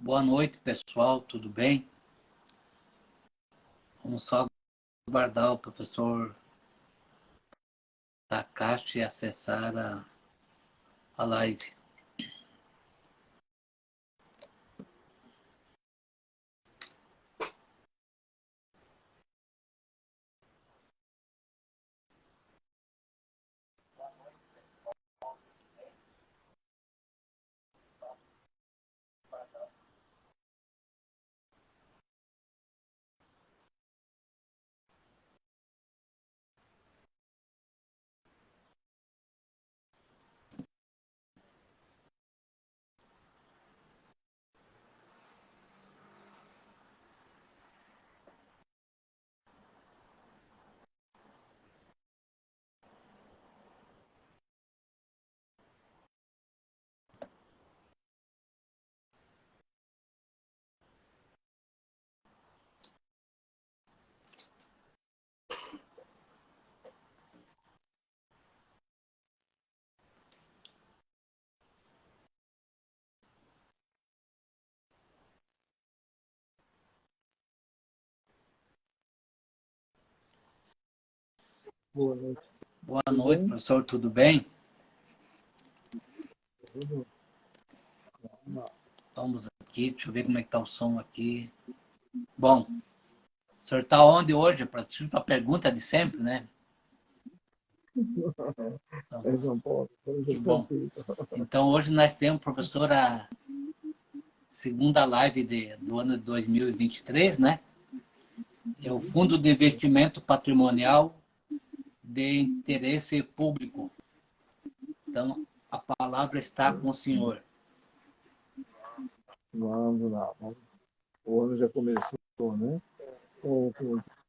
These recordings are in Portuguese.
Boa noite, pessoal, tudo bem? Vamos só aguardar o professor Takashi acessar a live. Boa noite. Boa Tudo noite, bem? professor, tudo bem? Tudo normal. Vamos aqui, deixa eu ver como é que tá o som aqui. Bom, o senhor está onde hoje? Para a pergunta de sempre, né? Então, Em São Paulo, que tudo bom. tranquilo. Então, hoje nós temos, professora, segunda live do ano de 2023, né? É o Fundo de Investimento Patrimonial de Interesse Público. Então, a palavra está com o senhor. Vamos lá. O ano já começou, né?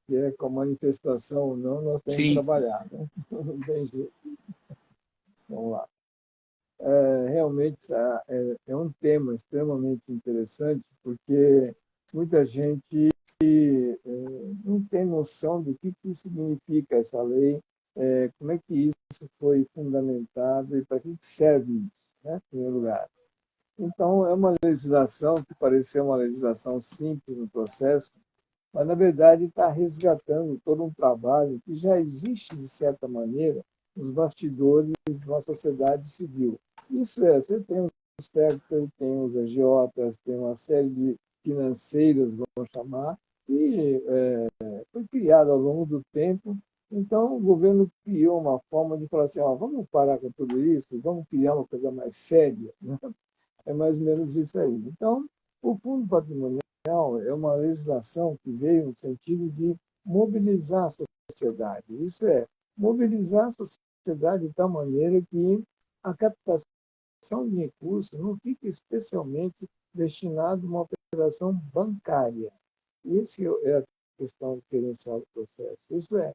Que é com a manifestação ou não, nós temos que Sim, trabalhar, né? Não tem jeito. Vamos lá. Realmente é um tema extremamente interessante, porque muita gente não tem noção do que significa essa lei, como é que isso foi fundamentado e para que serve isso, né, em primeiro lugar. Então, é uma legislação que pareceu uma legislação simples no processo, mas, na verdade, está resgatando todo um trabalho que já existe, de certa maneira, nos bastidores de uma sociedade civil. Isso é, você tem os técnicos, tem os agiotas, tem uma série de financeiros, vamos chamar, e foi criado ao longo do tempo. Então, o governo criou uma forma de falar assim, ó, vamos parar com tudo isso, vamos criar uma coisa mais séria, né? É mais ou menos isso aí. Então, o Fundo Patrimonial é uma legislação que veio no sentido de mobilizar a sociedade. Isso é, mobilizar a sociedade de tal maneira que a captação de recursos não fique especialmente destinada a uma operação bancária. Essa é a questão diferencial do processo. Isso é,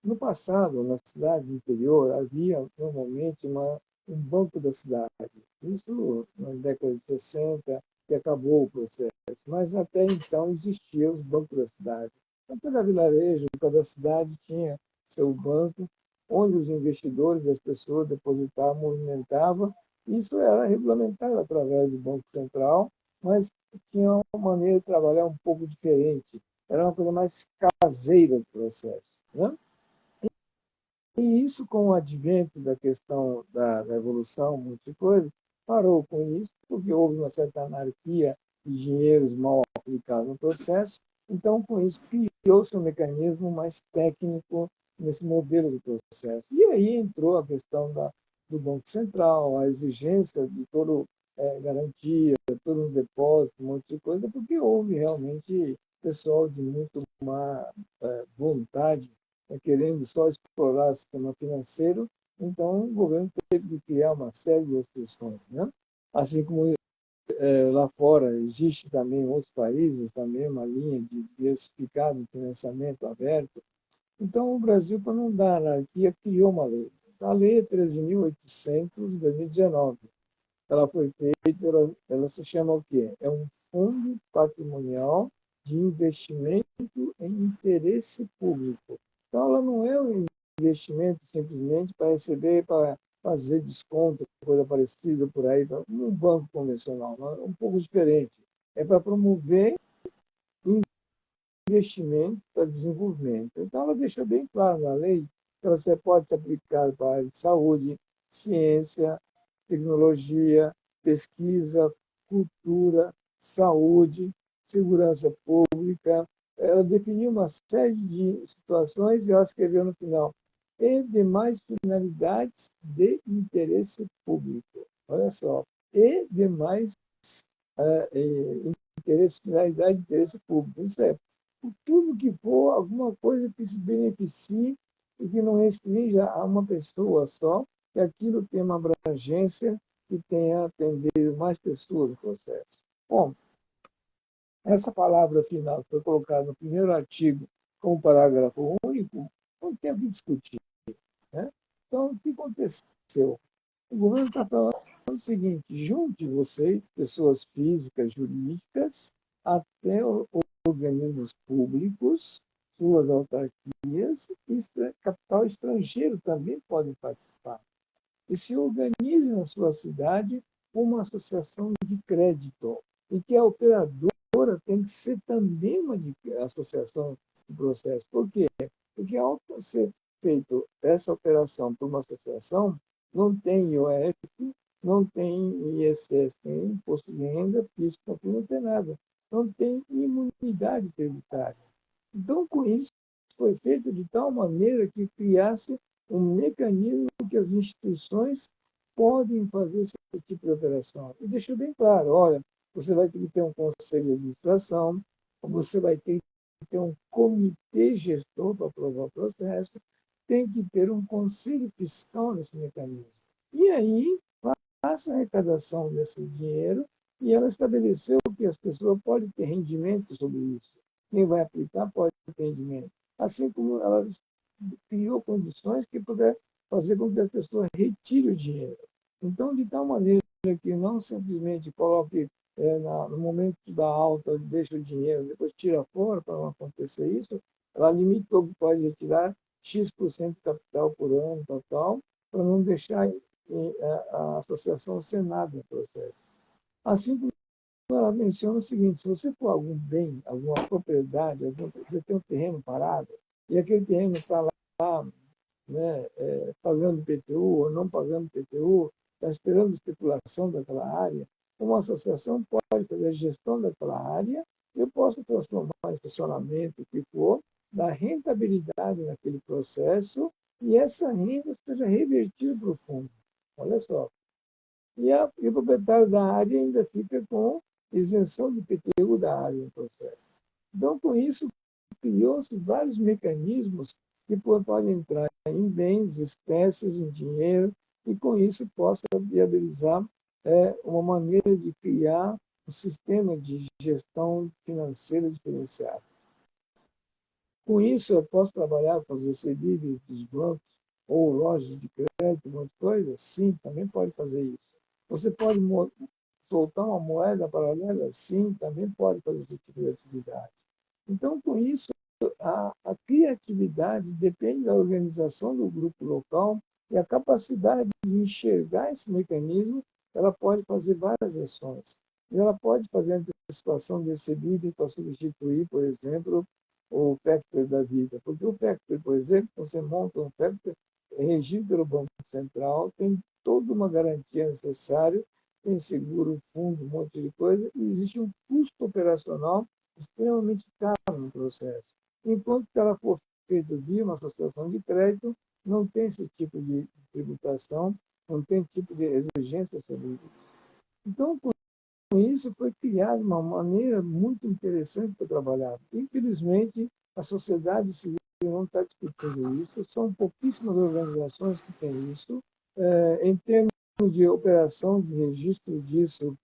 no passado, nas cidades do interior, havia normalmente um banco da cidade. Isso na década de 60, que acabou o processo. Mas até então existiam os bancos da cidade. Então, cada vilarejo, cada cidade tinha seu banco, onde os investidores, as pessoas depositavam, movimentavam. Isso era regulamentado através do Banco Central, mas tinha uma maneira de trabalhar um pouco diferente. Era uma coisa mais caseira do processo, né? E isso, com o advento da questão da evolução, muitas coisas, parou com isso, porque houve uma certa anarquia de dinheiros mal aplicados no processo. Então, com isso, criou-se um mecanismo mais técnico nesse modelo do processo. E aí entrou a questão do Banco Central, a exigência de todo garantia, todo um depósito, um monte de coisa, porque houve realmente pessoal de muito má vontade querendo só explorar o sistema financeiro, então o governo teve que criar uma série de restrições, né? Assim como lá fora existe também em outros países também uma linha de diversificado de financiamento aberto. Então o Brasil, para não dar anarquia, criou uma lei. A lei é 13.800 de 2019. Ela foi feita, ela se chama o quê? É um fundo patrimonial de investimento em interesse público. Então, ela não é um investimento simplesmente para receber, para fazer desconto, coisa parecida por aí, um banco convencional, um pouco diferente. é para promover investimento para desenvolvimento. Então, ela deixa bem claro na lei que ela pode se aplicar para a área de saúde, ciência, tecnologia, pesquisa, cultura, saúde, segurança pública. Ela definiu uma série de situações e ela escreveu no final, e demais finalidades de interesse público. Olha só, e demais interesse, finalidade de interesse público. Isso é, tudo que for alguma coisa que se beneficie e que não restrinja a uma pessoa só, que aquilo tenha uma abrangência e tenha atendido mais pessoas no processo. Bom, essa palavra final que foi colocada no primeiro artigo como parágrafo único, não tem o que discutir. Né? Então, o que aconteceu? O governo está falando o seguinte: junte vocês, pessoas físicas, jurídicas, até organismos públicos, suas autarquias e capital estrangeiro também podem participar. E se organize na sua cidade uma associação de crédito, em que a operadora tem que ser também uma associação de processo. Por quê? Porque ao ser feito essa operação por uma associação, não tem IOF, não tem ISS, tem imposto de renda, fisco, não tem nada. Não tem imunidade tributária. Então, com isso, foi feito de tal maneira que criasse um mecanismo que as instituições podem fazer esse tipo de operação. E deixou bem claro, olha, você vai ter que ter um conselho de administração, você vai ter que ter um comitê gestor para aprovar o processo, tem que ter um conselho fiscal nesse mecanismo. E aí, passa a arrecadação desse dinheiro e ela estabeleceu que as pessoas podem ter rendimento sobre isso. Quem vai aplicar pode ter rendimento. Assim como ela criou condições que puder fazer com que as pessoas retirem o dinheiro. Então, de tal maneira que não simplesmente coloque no momento da alta, deixa o dinheiro, depois tira fora para não acontecer isso, ela limitou que pode retirar X% de capital por ano, tal, para não deixar a associação ser nada no processo. Assim como ela menciona o seguinte: se você for algum bem, alguma propriedade, você tem um terreno parado, e aquele terreno está lá, né, pagando PTU ou não pagando PTU, está esperando especulação daquela área, uma associação pode fazer a gestão daquela área, eu posso transformar em estacionamento, o que for, dar rentabilidade naquele processo, e essa renda seja revertida para o fundo. Olha só. E o proprietário da área ainda fica com isenção de IPTU da área no processo. Então, com isso, criou-se vários mecanismos que podem entrar em bens, espécies, em dinheiro, e com isso possa viabilizar uma maneira de criar um sistema de gestão financeira diferenciado. Com isso, eu posso trabalhar com os recebíveis dos bancos ou lojas de crédito, um monte de coisa? Sim, também pode fazer isso. Você pode soltar uma moeda paralela? Sim, também pode fazer esse tipo de atividade. Então, com isso, a criatividade depende da organização do grupo local e a capacidade de enxergar esse mecanismo, ela pode fazer várias ações. E ela pode fazer a antecipação de recebíveis para substituir, por exemplo, o factor da vida. Porque o factor, por exemplo, você monta um factor regido pelo Banco Central, tem toda uma garantia necessária, tem seguro, fundo, um monte de coisa, e existe um custo operacional extremamente caro no processo. Enquanto que ela for feita via uma associação de crédito, não tem esse tipo de tributação, não tem tipo de exigência sobre isso. Então, com isso, foi criada uma maneira muito interessante para trabalhar. Infelizmente, a sociedade civil não está discutindo isso, são pouquíssimas organizações que têm isso. Em termos de operação de registro disso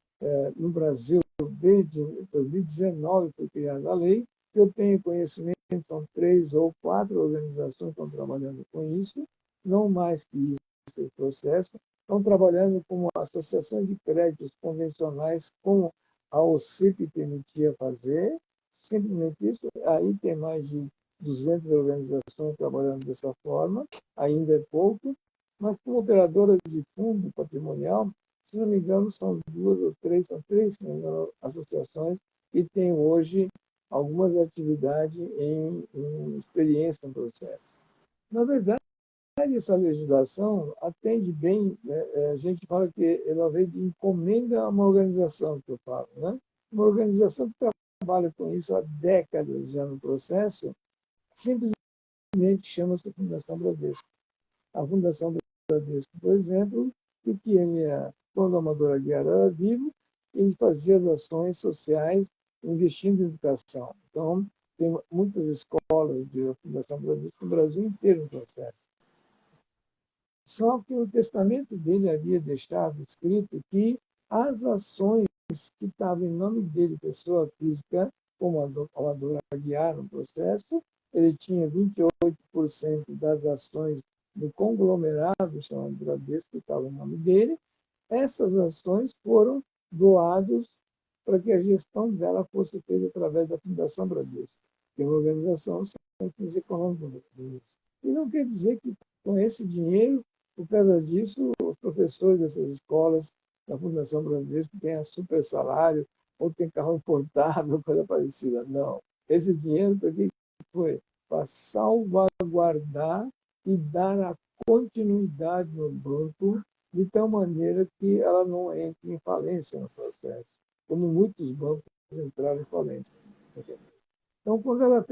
no Brasil, desde 2019 foi criada a lei, eu tenho conhecimento, são 3 ou 4 organizações que estão trabalhando com isso, não mais que isso, esse processo, estão trabalhando com uma associação de créditos convencionais, como a OCIP permitia fazer, simplesmente isso. Aí tem mais de 200 organizações trabalhando dessa forma, ainda é pouco, mas como operadora de fundo patrimonial, se não me engano, são três associações que têm hoje algumas atividades em experiência no processo. Na verdade, essa legislação atende bem, né? A gente fala que ela veio de encomenda a uma organização, que eu falo, né? Uma organização que trabalha com isso há décadas já no processo, simplesmente chama-se Fundação Bradesco. A Fundação Bradesco, por exemplo, o que a minha, quando a Amadora Guiara era vivo, ele fazia as ações sociais investindo em educação. Então, tem muitas escolas de Fundação Bradesco no Brasil inteiro no processo. Só que o testamento dele havia deixado escrito que as ações que estavam em nome dele, pessoa física, como a Amadora Aguiar no processo, ele tinha 28% das ações do conglomerado chamado Bradesco, que estava em nome dele. Essas ações foram doadas para que a gestão dela fosse feita através da Fundação Bradesco, que é uma organização sem fins econômicos. E não quer dizer que com esse dinheiro, por causa disso, os professores dessas escolas da Fundação Bradesco tenham super salário ou têm carro importável, coisa parecida. Não. Esse dinheiro, para que foi? Para salvaguardar e dar a continuidade no banco de tal maneira que ela não entre em falência no processo, como muitos bancos entraram em falência. Então, quando ela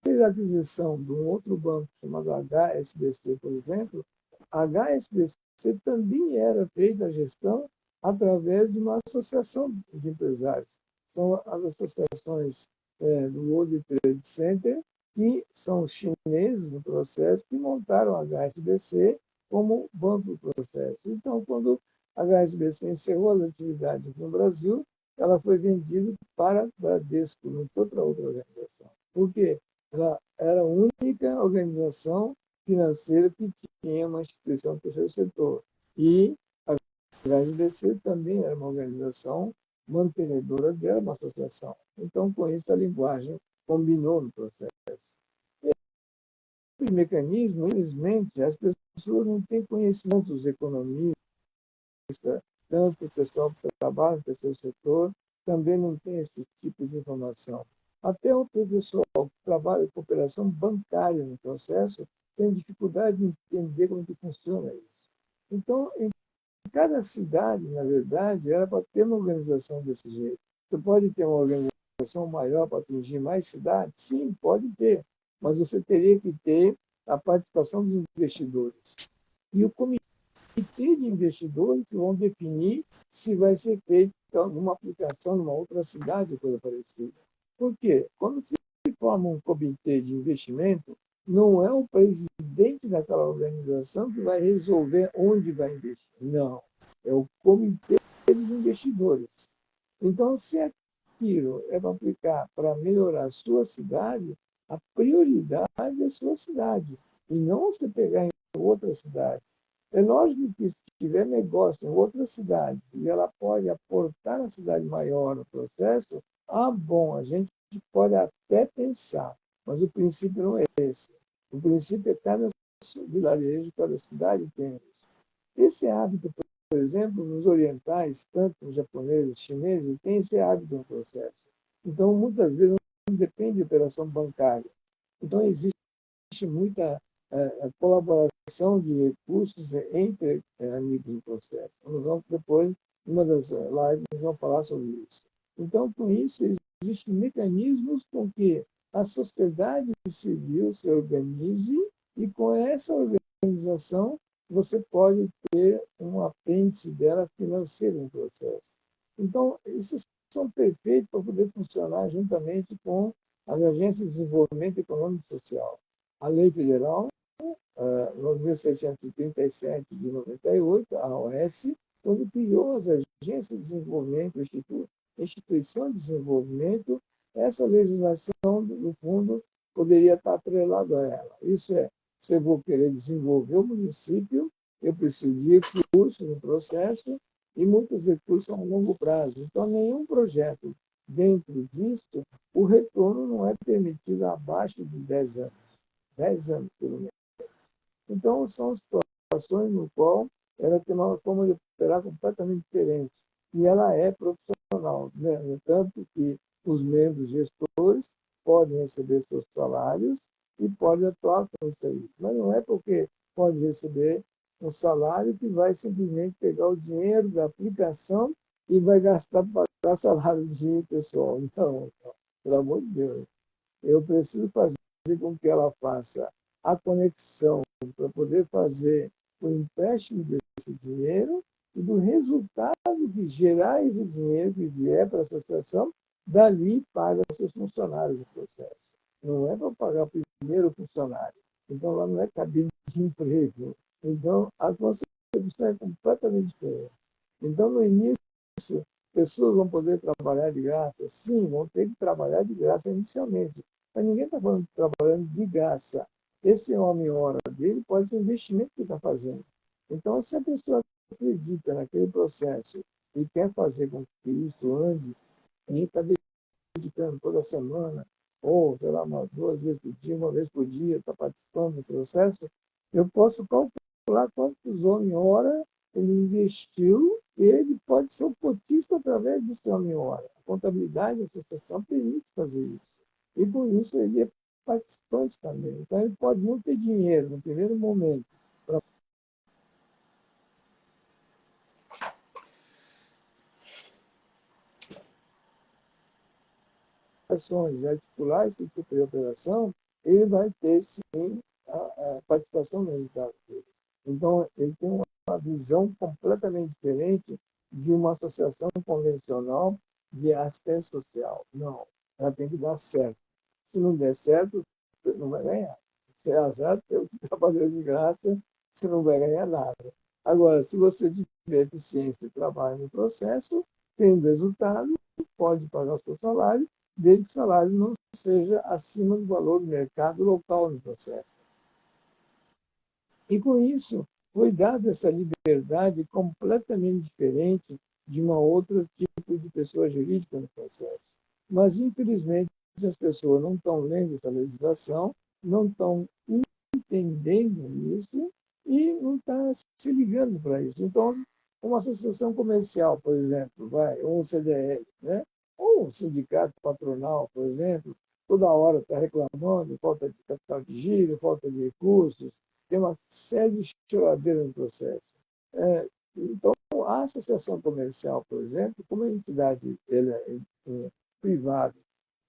fez a aquisição de um outro banco chamado HSBC, por exemplo, a HSBC também era feita a gestão através de uma associação de empresários. São as associações do World Trade Center, que são os chineses no processo, que montaram a HSBC como banco do processo. Então, quando a HSBC encerrou as atividades no Brasil, ela foi vendida para Bradesco, não foi para outra organização. Por quê? Ela era a única organização financeira que tinha uma instituição do terceiro setor. E a HSBC também era uma organização mantenedora dela, uma associação. Então, com isso, a linguagem combinou no processo. Esse mecanismo, infelizmente, as pessoas não têm conhecimento, os economistas, tanto o pessoal que trabalha no terceiro setor, também não tem esse tipo de informação. Até o pessoal que trabalha em cooperação bancária no processo tem dificuldade de entender como que funciona isso. Então, em cada cidade, na verdade, era para ter uma organização desse jeito. Você pode ter uma organização maior para atingir mais cidades? Sim, pode ter, mas você teria que ter a participação dos investidores. E o comitê de investidores que vão definir se vai ser feita alguma aplicação numa outra cidade ou coisa parecida. Por quê? Quando se forma um comitê de investimento, não é o presidente daquela organização que vai resolver onde vai investir. Não. É o comitê dos investidores. Então, se aquilo é para aplicar para melhorar a sua cidade, a prioridade é a sua cidade. E não você pegar em outras cidades. É lógico que se tiver negócio em outras cidades e ela pode aportar na cidade maior no processo, bom, a gente pode até pensar, mas o princípio não é esse. O princípio é cada vilarejo, cada cidade tem isso. Esse hábito, por exemplo, nos orientais, tanto nos japoneses, chineses, tem esse hábito no processo. Então, muitas vezes, não depende de operação bancária. Então, existe muita colaboração de recursos entre amigos no processo. Nós vamos depois, numa das lives, nós vamos falar sobre isso. Então, com isso, existem mecanismos com que a sociedade civil se organize e com essa organização você pode ter um apêndice dela financeiro no processo. Então, esses são perfeitos para poder funcionar juntamente com as agências de desenvolvimento econômico e social. A Lei Federal 9.637 de 98, a AOS, quando criou as agências de desenvolvimento, instituição de desenvolvimento, essa legislação, no fundo, poderia estar atrelada a ela. Isso é, se eu vou querer desenvolver o município, eu preciso de recursos no processo e muitos recursos a longo prazo. Então, nenhum projeto dentro disso, o retorno não é permitido abaixo de 10 anos. 10 anos, pelo menos. Então, são situações no qual ela tem uma forma de operar completamente diferente. E ela é profissional, né? No tanto que os membros gestores podem receber seus salários e podem atuar com isso aí. Mas não é porque pode receber um salário que vai simplesmente pegar o dinheiro da aplicação e vai gastar para pagar salário de pessoal. Então, pelo amor de Deus, eu preciso fazer com que ela faça a conexão para poder fazer o empréstimo desse dinheiro e do resultado que gerar esse dinheiro que vier para a associação, dali paga seus funcionários no processo. Não é para pagar primeiro o funcionário. Então, lá não é cabine de emprego. Então, a concepção é completamente diferente. Então, no início, pessoas vão poder trabalhar de graça? Sim, vão ter que trabalhar de graça inicialmente. Mas ninguém está falando de trabalhando de graça. Esse homem-hora dele pode ser um investimento que está fazendo. Então, se a pessoa acredita naquele processo e quer fazer com que isso ande, e está dedicando toda semana, ou, sei lá, umas 2 vezes por dia, 1 vez por dia, está participando do processo, eu posso calcular quantos homem-hora ele investiu e ele pode ser um cotista através desse homem-hora. A contabilidade da associação permite fazer isso. E, por isso, ele é participante também. Então, ele pode não ter dinheiro no primeiro momento para ações, articular esse tipo de operação, ele vai ter, sim, a participação no resultado dele. Então, ele tem uma visão completamente diferente de uma associação convencional de assistência social. Não, ela tem que dar certo. Se não der certo, não vai ganhar. Se é azar, você trabalhou de graça, você não vai ganhar nada. Agora, se você tiver eficiência e trabalho no processo, tem resultado, pode pagar o seu salário, desde que o salário não seja acima do valor do mercado local no processo. E com isso, foi dada essa liberdade completamente diferente de uma outra tipo de pessoa jurídica no processo. Mas, infelizmente, as pessoas não estão lendo essa legislação, não estão entendendo isso e não estão se ligando para isso. Então, uma associação comercial, por exemplo, ou um CDL, né? Ou um sindicato patronal, por exemplo, toda hora está reclamando de falta de capital de giro, falta de recursos, tem uma série de choradeiras no processo. Então, a associação comercial, por exemplo, como é entidade privada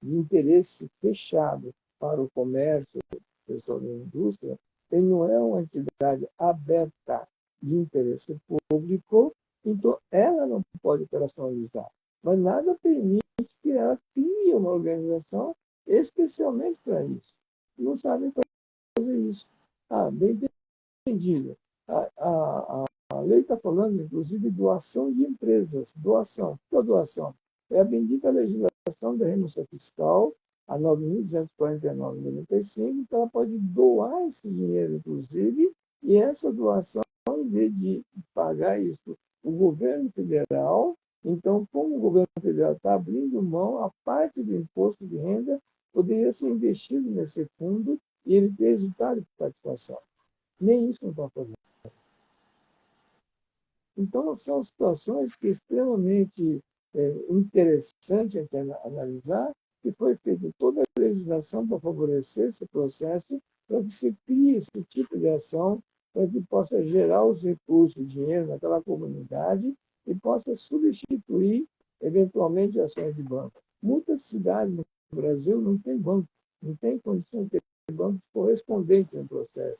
de interesse fechado para o comércio, pessoal da indústria, ele não é uma entidade aberta de interesse público, então ela não pode operacionalizar. Mas nada permite que ela crie uma organização especialmente para isso. Não sabem fazer isso. Bem entendido. A lei está falando, inclusive, de doação de empresas. Doação. O que é doação? É a bendita legislação da renúncia fiscal, a 9.249/95, que ela pode doar esse dinheiro, inclusive, e essa doação, em vez de pagar isso o governo federal, então, como o governo federal está abrindo mão, a parte do imposto de renda poderia ser investido nesse fundo e ele ter resultado de participação. Nem isso não está fazendo. Então, são situações que é extremamente interessante analisar, que foi feita toda a legislação para favorecer esse processo, para que se crie esse tipo de ação, para que possa gerar os recursos, o dinheiro naquela comunidade e possa substituir, eventualmente, ações de banco. Muitas cidades no Brasil não têm banco, não têm condição de ter bancos correspondentes no processo.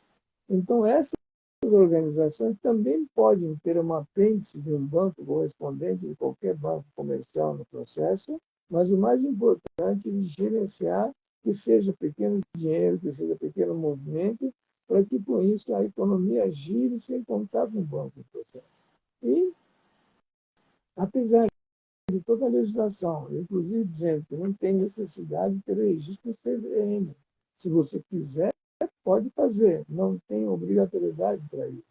Então, essa as organizações também podem ter uma apêndice de um banco correspondente de qualquer banco comercial no processo, mas o mais importante é gerenciar que seja pequeno dinheiro, que seja pequeno movimento, para que com isso a economia gire sem contar com o banco no processo. E, apesar de toda a legislação, inclusive dizendo que não tem necessidade de ter registro no CVM, se você quiser, pode fazer, não tem obrigatoriedade para isso.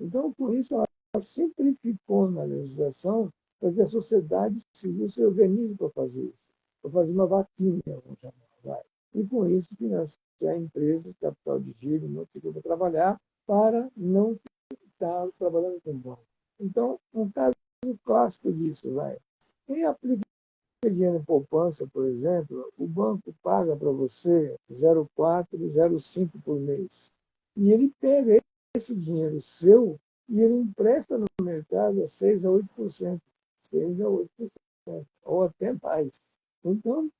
Então, por isso, ela simplificou na legislação para que a sociedade civil se organize para fazer isso, para fazer uma vaquinha, vamos chamar, vai. E, com isso, financiar empresas, capital de giro, não para trabalhar, para não está trabalhando com banco. Então, um caso clássico disso, vai. Quem aplica dinheiro em poupança, por exemplo, o banco paga para você 0,4, 0,5 por mês. E ele pega esse dinheiro seu e ele empresta no mercado a 6 a 8%. 6 a 8%, ou até mais. Então,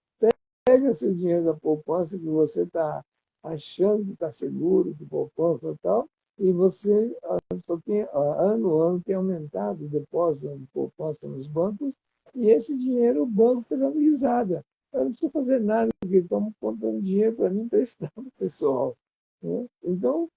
pega seu dinheiro da poupança que você está achando que está seguro, de poupança e tal, e você só tem, ano a ano tem aumentado o depósito de poupança nos bancos, e esse dinheiro o banco está dando risada. Eu não preciso fazer nada, porque estamos contando dinheiro para mim emprestar para o pessoal. Né? Então,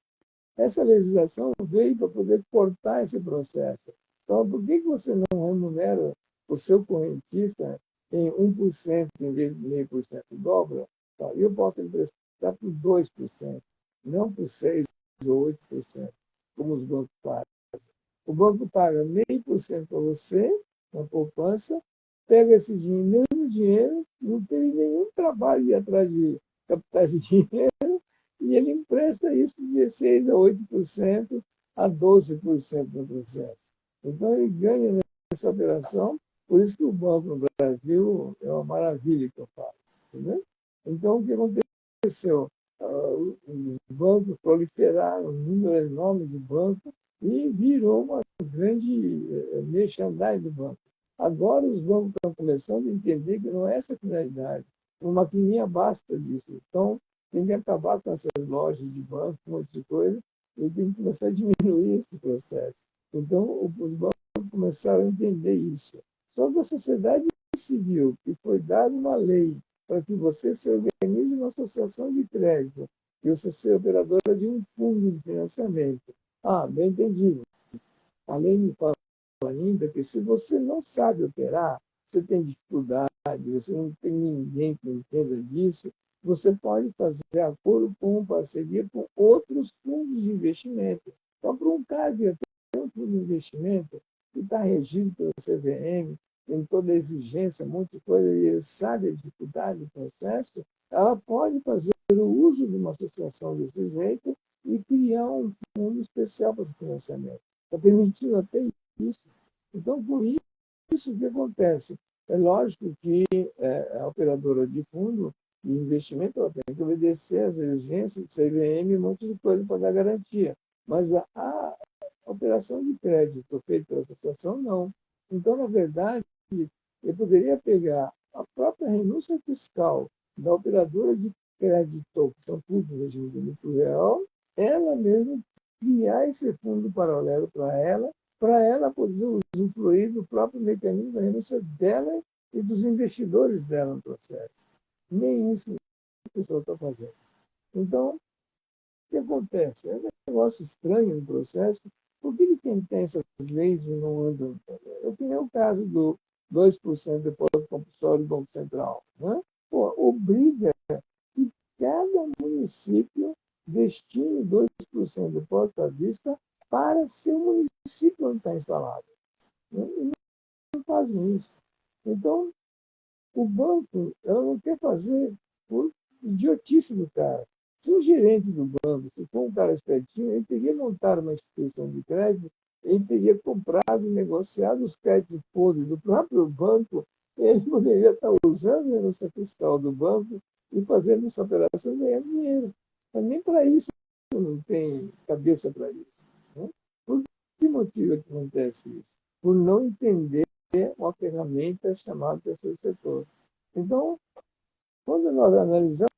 essa legislação veio para poder cortar esse processo. Então, por que você não remunera o seu correntista em 1% em vez de 0,5% dobra? Eu posso emprestar por 2%, não por 6% ou 8%, como os bancos fazem. O banco paga 0,5% para você, na poupança, pega esse dinheiro, mesmo dinheiro, não teve nenhum trabalho de ir atrás de captar esse dinheiro, e ele empresta isso de 6% a 8% a 12% no processo. Então, ele ganha nessa operação, por isso que o banco no Brasil é uma maravilha que eu falo. Entendeu? Então, o que aconteceu? Os bancos proliferaram, um número enorme de bancos, e virou uma grande merchandising do banco. Agora os bancos estão começando a entender que não é essa a finalidade. Uma maquininha basta disso. Então, tem que acabar com essas lojas de banco, um monte de coisa, e tem que começar a diminuir esse processo. Então, os bancos começaram a entender isso. Só que a sociedade civil, que foi dada uma lei para que você se organize uma associação de crédito e você seja operadora de um fundo de financiamento. Ah, bem entendido. A lei me fala ainda que se você não sabe operar, você tem dificuldade, você não tem ninguém que entenda disso, você pode fazer acordo com parceria com outros fundos de investimento. Então, para um cara que tem um fundo de investimento que está regido pelo CVM, tem toda a exigência, um monte de coisa, e ele sabe a dificuldade do processo, ela pode fazer o uso de uma associação desse jeito e criar um fundo especial para o financiamento. Está permitindo até isso. Então, por isso, o que acontece? É lógico que a operadora de fundo de investimento ela tem que obedecer às exigências de CVM e um monte de coisa para dar garantia. Mas a operação de crédito feita pela associação, não. Então, na verdade, eu poderia pegar a própria renúncia fiscal da operadora de crédito, que são tudo no regime do lucro real, ela mesma criar esse fundo paralelo para ela poder usufruir do próprio mecanismo da renúncia dela e dos investidores dela no processo. Nem isso a pessoa está fazendo. Então, o que acontece? É um negócio estranho no processo. Por que quem tem essas leis e não anda? Eu tenho o caso do 2% de depósito compulsório do Banco Central. Né? Pô, obriga que cada município destine 2% de depósito à vista para seu município onde está instalado. Né? E não fazem isso. Então, o banco ela não quer fazer por idiotice do cara. Se o gerente do banco, se for um cara espertinho, ele teria montado uma instituição de crédito, ele teria comprado e negociado os créditos podres do próprio banco, ele poderia estar usando a renúncia fiscal do banco e fazendo essa operação e ganhando dinheiro. Mas nem para isso não tem cabeça para isso. Né? Por que motivo acontece isso? Por não entender uma ferramenta chamada terceiro setor. Então, quando nós analisamos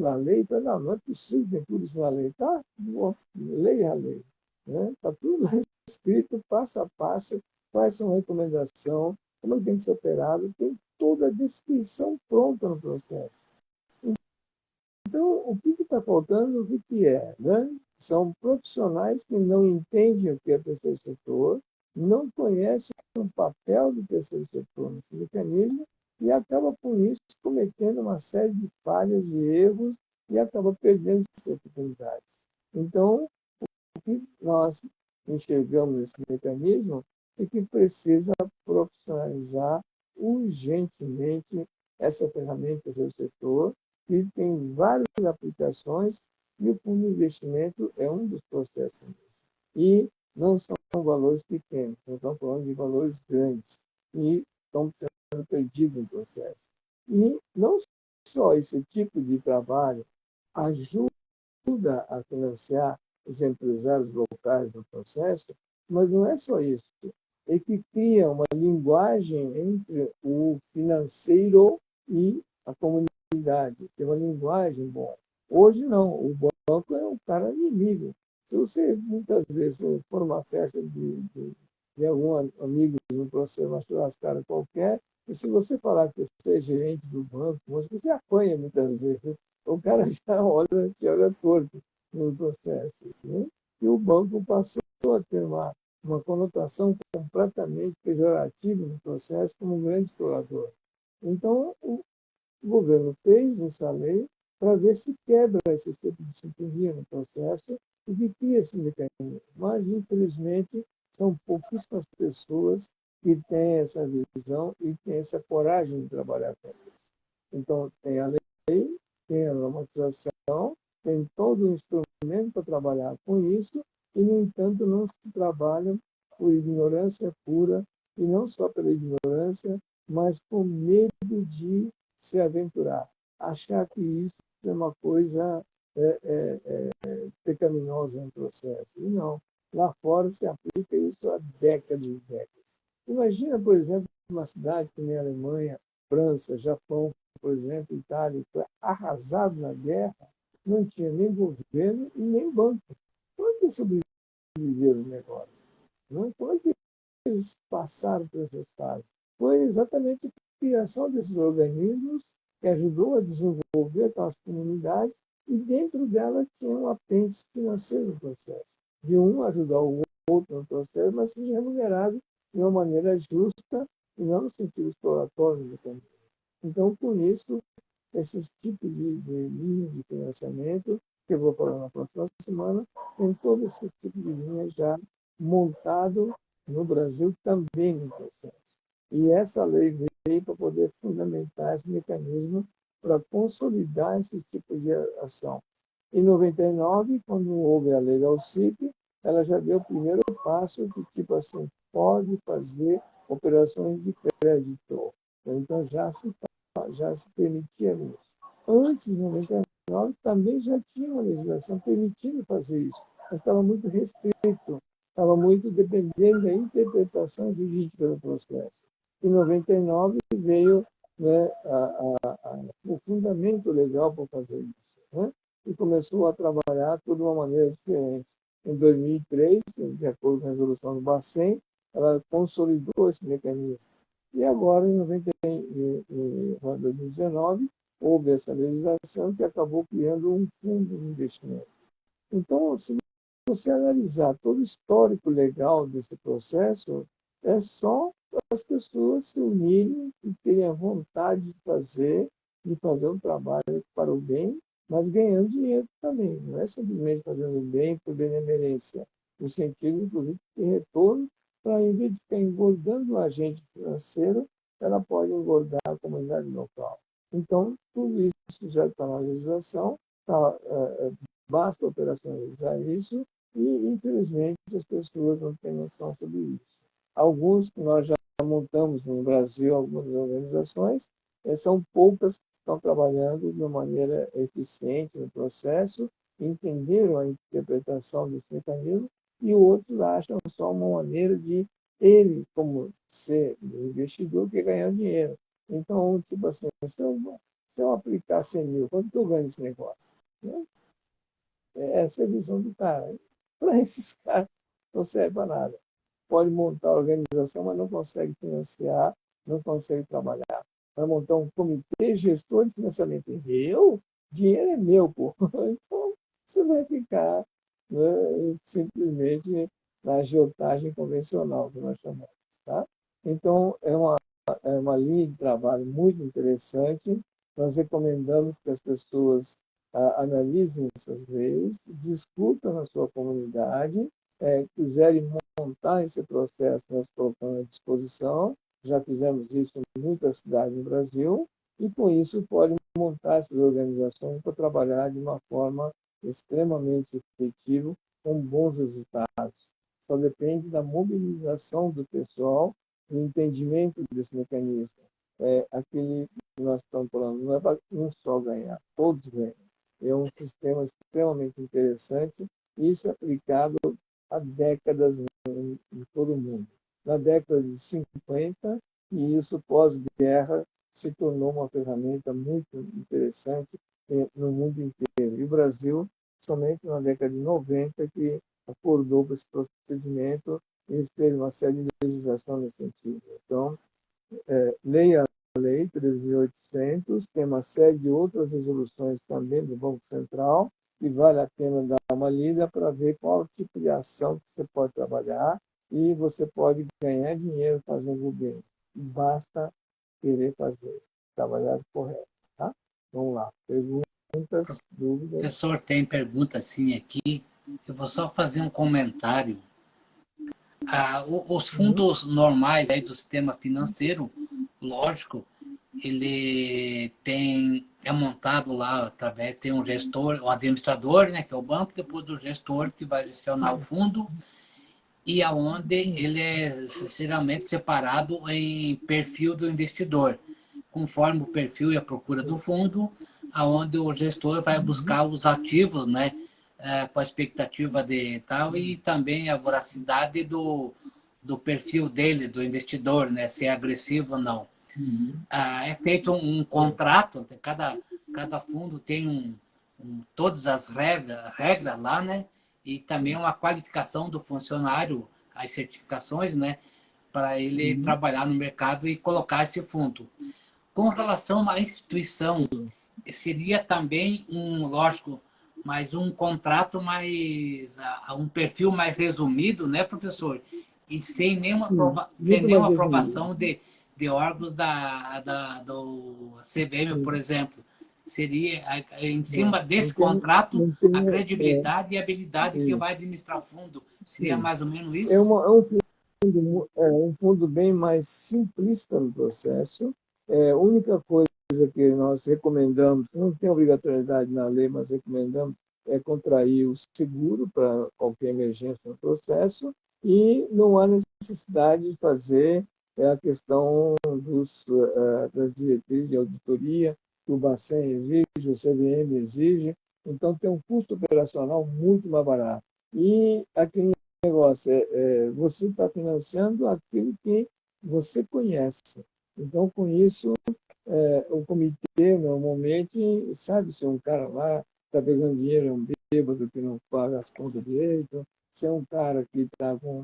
a lei, não é possível ter tudo isso na lei. Tá? Bom, leia a lei. Está tudo lá escrito, passo a passo, quais são as recomendações, como ele tem que ser operado, tem toda a descrição pronta no processo. Então, o que está faltando, o que é? Né? São profissionais que não entendem o que é terceiro setor, não conhecem o papel do terceiro setor nesse mecanismo e acaba, com isso, cometendo uma série de falhas e erros e acaba perdendo suas oportunidades. Então, o que nós enxergamos nesse mecanismo é que precisa profissionalizar urgentemente essa ferramenta do setor, que tem várias aplicações, e o fundo de investimento é um dos processos disso. E não são valores pequenos, não estamos falando de valores grandes e estão sendo perdidos no processo. E não só esse tipo de trabalho ajuda a financiar os empresários locais no processo, mas não é só isso. É que cria uma linguagem entre o financeiro e a comunidade. Tem uma linguagem boa. Hoje não, o banco é um cara inimigo. Se você, muitas vezes, for uma festa de algum amigo no processo, uma churrascada qualquer, e se você falar que você é gerente do banco, você apanha muitas vezes. O cara já olha, te olha torto no processo. Né? E o banco passou a ter uma conotação completamente pejorativa no processo como um grande explorador. Então, o governo fez essa lei para ver se quebra esse tipo de sintonia no processo e que cria esse mecanismo. Mas, infelizmente, são pouquíssimas pessoas que têm essa visão e têm essa coragem de trabalhar com isso. Então, tem a lei, tem a normatização, tem todo o instrumento para trabalhar com isso, e, no entanto, não se trabalha por ignorância pura, e não só pela ignorância, mas com medo de se aventurar, achar que isso é uma coisa pecaminosa no processo. E não. Lá fora se aplica isso há décadas e décadas. Imagina, por exemplo, uma cidade como a Alemanha, França, Japão, por exemplo, Itália, foi arrasado na guerra, não tinha nem governo e nem banco. Como é que sobreviveram o negócio? Não? Como é que eles passaram por essas fases? Foi exatamente a criação desses organismos que ajudou a desenvolver aquelas comunidades e dentro dela tinha um apêndice financeiro no processo. De um ajudar o outro no processo, mas seja remunerado de uma maneira justa e não no sentido exploratório do caminho. Então, com isso, esses tipos de linhas de financiamento, que eu vou falar na próxima semana, tem todos esses tipos de linhas já montado no Brasil também no processo. E essa lei veio para poder fundamentar esse mecanismo para consolidar esse tipo de ação. Em 99, quando houve a lei da OCIP, ela já deu o primeiro passo que, tipo assim, pode fazer operações de crédito. Então, já se permitia isso. Antes de 99, também já tinha uma legislação permitindo fazer isso, mas estava muito restrito, estava muito dependendo da interpretação jurídica do processo. Em 99 veio, né, o fundamento legal para fazer isso, né? E começou a trabalhar tudo de uma maneira diferente. Em 2003, de acordo com a resolução do Bacen, ela consolidou esse mecanismo. E agora, em 2019, houve essa legislação que acabou criando um fundo de investimento. Então, se você analisar todo o histórico legal desse processo, é só as pessoas se unirem e terem a vontade de fazer um trabalho para o bem, mas ganhando dinheiro também. Não é simplesmente fazendo bem por benemerência, no sentido, inclusive, de retorno, para, em vez de ficar engordando o agente financeiro, ela pode engordar a comunidade local. Então, tudo isso já está na legislação, basta operacionalizar isso e, infelizmente, as pessoas não têm noção sobre isso. Alguns que nós já montamos no Brasil, algumas organizações, são poucas que estão trabalhando de uma maneira eficiente no processo, entenderam a interpretação desse mecanismo, e outros acham só uma maneira de ele, como ser investidor, que ganhar dinheiro. Então, tipo assim, se eu aplicar 100 mil, quanto que eu ganho nesse negócio? Né? Essa é a visão do cara. Para esses caras, não serve para nada. Pode montar a organização, mas não consegue financiar, não consegue trabalhar. Vai montar um comitê gestor de financiamento. Eu? Dinheiro é meu, pô. Então, você vai ficar, né, simplesmente na agiotagem convencional, que nós chamamos. Tá? Então, é uma linha de trabalho muito interessante. Nós recomendamos que as pessoas analisem essas leis, discutam na sua comunidade, quiserem montar esse processo, nós colocamos à disposição. Já fizemos isso em muitas cidades no Brasil, e com isso podem montar essas organizações para trabalhar de uma forma extremamente efetiva, com bons resultados. só depende da mobilização do pessoal, do entendimento desse mecanismo. Aquele que nós estamos falando, não é para um só ganhar, todos ganham. É um sistema extremamente interessante, isso aplicado há décadas em todo o mundo. Na década de 50, e isso pós-guerra se tornou uma ferramenta muito interessante no mundo inteiro. E o Brasil, somente na década de 90, que acordou para esse procedimento e teve uma série de legislação nesse sentido. Então, leia a Lei 3.800, tem uma série de outras resoluções também do Banco Central, e vale a pena dar uma lida para ver qual tipo de ação que você pode trabalhar e você pode ganhar dinheiro fazendo o bem. Basta querer fazer, trabalhar correto. Tá? Vamos lá. Perguntas, dúvidas? Professor, tem pergunta assim aqui. Eu vou só fazer um comentário. Os fundos normais aí do sistema financeiro, lógico, ele é montado lá através, tem um gestor, o administrador, né, que é o banco, depois do gestor que vai gestionar o fundo, e aonde ele é geralmente separado em perfil do investidor, conforme o perfil e a procura do fundo, aonde o gestor vai buscar os ativos, né, com a expectativa de tal, e também a voracidade do perfil dele, do investidor, né, se é agressivo ou não. É feito um contrato, cada fundo tem todas as regras lá, né? E também uma qualificação do funcionário, as certificações, né? Para ele trabalhar no mercado e colocar esse fundo. Com relação à instituição, seria também lógico, mas um contrato mais, um perfil mais resumido, né, professor? E sem Muito mais nenhuma resumido. aprovação de órgãos do CVM, por exemplo. Seria, em cima desse contrato, Não tem, a credibilidade e a habilidade que isso, vai administrar o fundo. Seria sim. mais ou menos É, isso? um fundo bem mais simplista no processo. A única coisa que nós recomendamos, não tem obrigatoriedade na lei, mas recomendamos, é contrair o seguro para qualquer emergência no processo, e não há necessidade de fazer a questão das diretrizes de auditoria que o Bacen exige, o CVM exige, então tem um custo operacional muito mais barato. E aquele negócio você está financiando aquilo que você conhece. Então, com isso, o comitê normalmente sabe se é um cara lá está pegando dinheiro, é um bêbado que não paga as contas direito, se é um cara que está com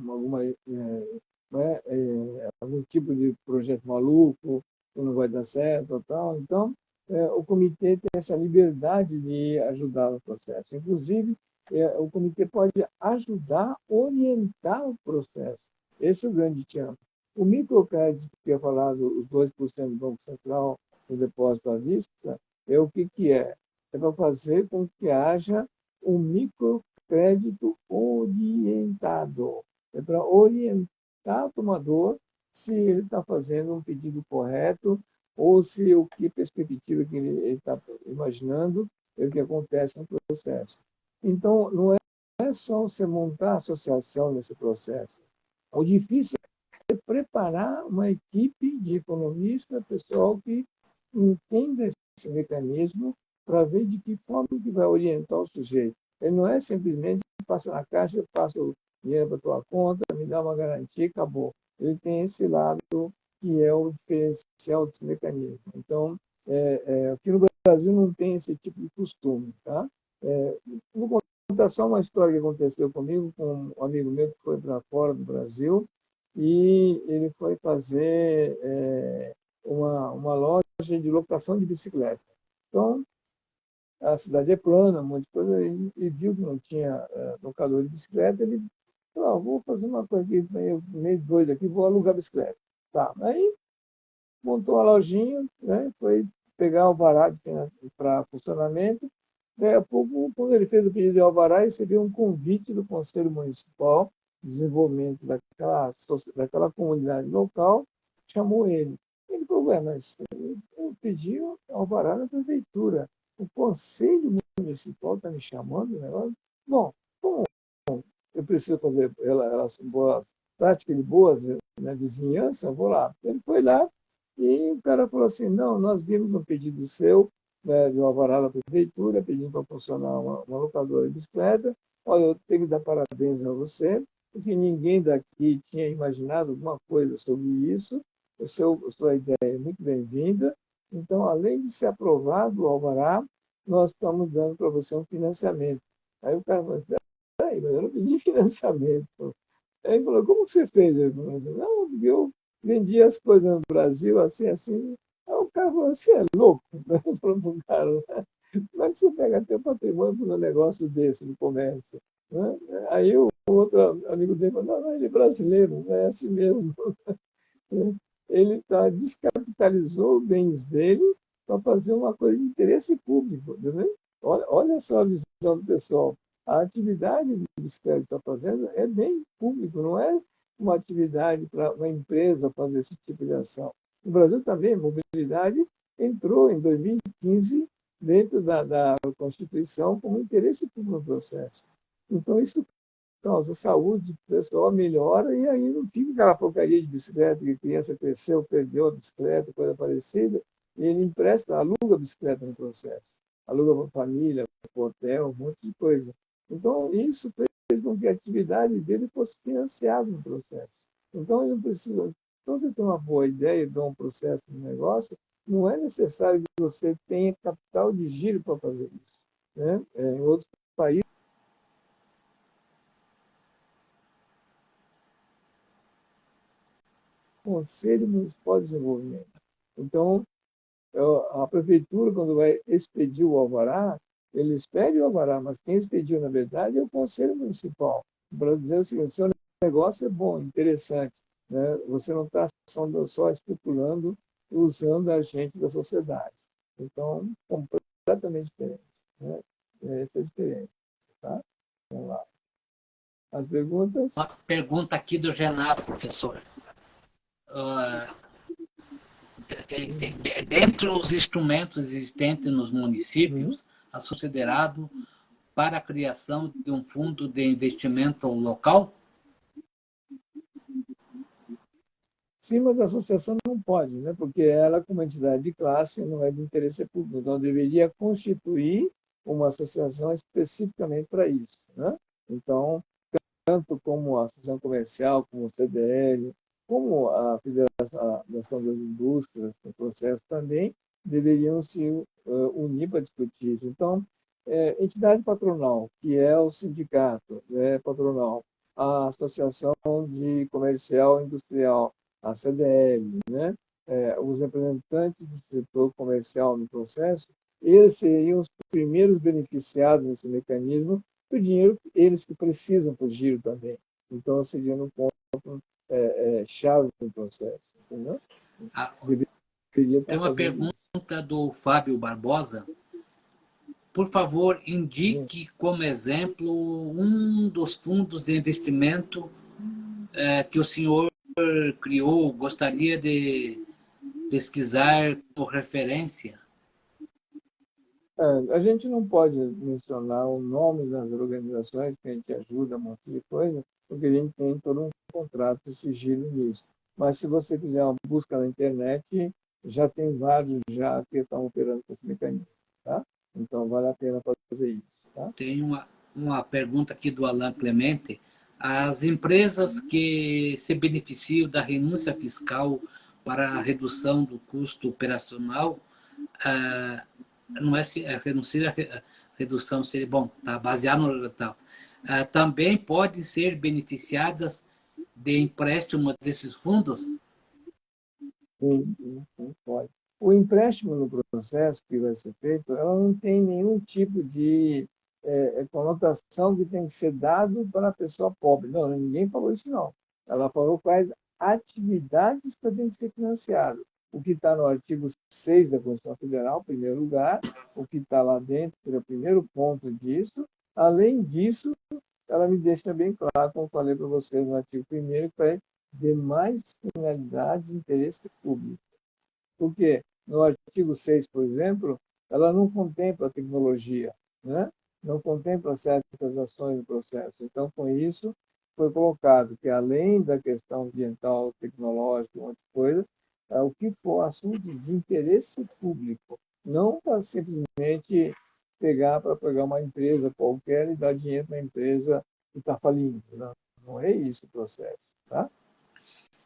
algum tipo de projeto maluco que não vai dar certo, tal. Então, o comitê tem essa liberdade de ajudar no processo. Inclusive, o comitê pode ajudar, orientar o processo. Esse é o grande chance. O microcrédito, que é falado, os 2% do Banco Central no depósito à vista, é o que é? É para fazer com que haja um microcrédito orientado. É para orientar o tomador se ele está fazendo um pedido correto ou se o que perspectiva que ele está imaginando é o que acontece no processo. Então, não é só você montar a associação nesse processo. O difícil é preparar uma equipe de economistas, pessoal que entenda esse mecanismo para ver de que forma que vai orientar o sujeito. Ele não é simplesmente passa na caixa, eu passo o dinheiro para a tua conta, me dá uma garantia e acabou. Ele tem esse lado que é o diferencial desse mecanismo. Então, aqui no Brasil não tem esse tipo de costume. Tá? Vou contar só uma história que aconteceu comigo com um amigo meu que foi para fora do Brasil e ele foi fazer uma loja de locação de bicicleta. Então, a cidade é plana, um monte de coisa, e viu que não tinha locador de bicicleta, ele falou, vou fazer uma coisa aqui, meio doido aqui, vou alugar bicicleta. Tá. Aí montou a lojinha, né, foi pegar o alvará para funcionamento. Daí a pouco, quando ele fez o pedido de alvará, recebeu um convite do Conselho Municipal de Desenvolvimento daquela comunidade local, chamou ele. Ele falou, mas eu pedi o alvará na prefeitura. O Conselho Municipal está me chamando, né? Bom, como eu preciso fazer boas práticas de boas, né, vizinhança, eu vou lá. Ele foi lá e o cara falou assim, não, nós vimos um pedido seu, né, de uma alvará da prefeitura, pedindo para funcionar uma locadora de bicicleta. Olha, eu tenho que dar parabéns a você, porque ninguém daqui tinha imaginado alguma coisa sobre isso. A sua ideia é muito bem-vinda. Então, além de ser aprovado o alvará, nós estamos dando para você um financiamento. Aí o cara falou, peraí, mas eu não pedi financiamento. Aí ele falou, como que você fez? Ele falou assim, não, eu vendi as coisas no Brasil, assim, assim. Aí o cara falou, você é louco? Ele falou para o cara, como é que você pega teu patrimônio para um negócio desse no comércio? Né? Aí o outro amigo dele falou, não, ele é brasileiro, é assim mesmo. Ele descapitalizou os bens dele para fazer uma coisa de interesse público. Entendeu? Olha só a visão do pessoal. A atividade de bicicleta que está fazendo é bem público, não é uma atividade para uma empresa fazer esse tipo de ação. No Brasil também, a mobilidade entrou em 2015 dentro da Constituição como interesse público no processo. Então, isso causa saúde, o pessoal melhora e aí não fica aquela porcaria de bicicleta que a criança cresceu, perdeu a bicicleta, coisa parecida, e ele empresta, aluga a bicicleta no processo. Aluga para a família, para o hotel, um monte de coisa. Então, isso fez com que a atividade dele fosse financiada no processo. Então, ele não precisa. Então, você tem uma boa ideia de um processo de negócio, não é necessário que você tenha capital de giro para fazer isso. Né? Em outros países, Conselho Municipal de Desenvolvimento. Então, a prefeitura, quando vai expedir o alvará, eles pedem o alvará, mas quem expediu, na verdade, é o Conselho Municipal, para dizer o seguinte, seu negócio é bom, interessante, né? Você não está só especulando, usando a gente da sociedade. Então, completamente diferente. Né? Essa é a diferença. Tá? Vamos lá. As perguntas? Uma pergunta aqui do Genaro, professor. Uh, dentre os instrumentos existentes nos Uhum. municípios, é considerado para a criação de um fundo de investimento local? Sim, mas a associação não pode, né? Porque ela, como entidade de classe, não é de interesse público. Então, deveria constituir uma associação especificamente para isso. Né? Então, tanto como a Associação Comercial, como o CDL, como a Federação das Indústrias, no processo também, deveriam se unir para discutir isso. Então, entidade patronal, que é o sindicato patronal, a Associação de Comercial e Industrial, a CDL, né? Os representantes do setor comercial no processo, eles seriam os primeiros beneficiados nesse mecanismo, o dinheiro eles que precisam para o giro também. Então, seria um ponto chave no processo. Entendeu? Ah, Deveria tem estar uma fazendo isso. pergunta do Fábio Barbosa. Por favor, Sim. indique como exemplo um dos fundos de investimento que o senhor criou, gostaria de pesquisar por referência. A gente não pode mencionar o nome das organizações que a gente ajuda, um monte de coisa, porque a gente tem todo um contrato de sigilo nisso. Mas se você fizer uma busca na internet, já tem vários já que estão operando com esse mecanismo. Tá? Então, vale a pena fazer isso. Tá? Tem uma pergunta aqui do Alain Clemente. As empresas que se beneficiam da renúncia fiscal para a redução do custo operacional, não é se renunciar a redução seria bom, tá baseado no tal. Também podem ser beneficiadas de empréstimo desses fundos? Sim, pode. O empréstimo no processo que vai ser feito, ela não tem nenhum tipo de conotação que tem que ser dado para a pessoa pobre. Não, ninguém falou isso, não. Ela falou quais atividades que tem que ser financiado. O que está no artigo 6 da Constituição Federal, em primeiro lugar, o que está lá dentro é o primeiro ponto disso. Além disso, ela me deixa bem claro, como falei para vocês no artigo 1º, que é demais finalidades de interesse público. Porque no artigo 6, por exemplo, ela não contempla a tecnologia. Né? não contempla certas ações do processo. Então, com isso, foi colocado que, além da questão ambiental, tecnológica, um monte de coisa, o que for assunto de interesse público, não para simplesmente pegar para pegar uma empresa qualquer e dar dinheiro para a empresa que está falindo. Não, não é isso o processo. Tá?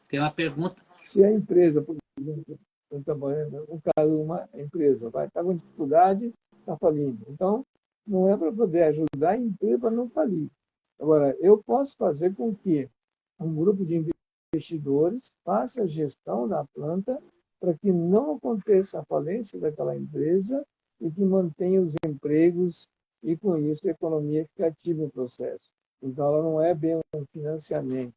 Tem uma pergunta. Se a empresa, por exemplo, no caso, uma empresa vai estar com dificuldade, está falindo. Então, não é para poder ajudar a empresa para não falir. Agora, eu posso fazer com que um grupo de investidores faça a gestão da planta para que não aconteça a falência daquela empresa e que mantenha os empregos e, com isso, a economia fica ativa no processo. Então, ela não é bem um financiamento.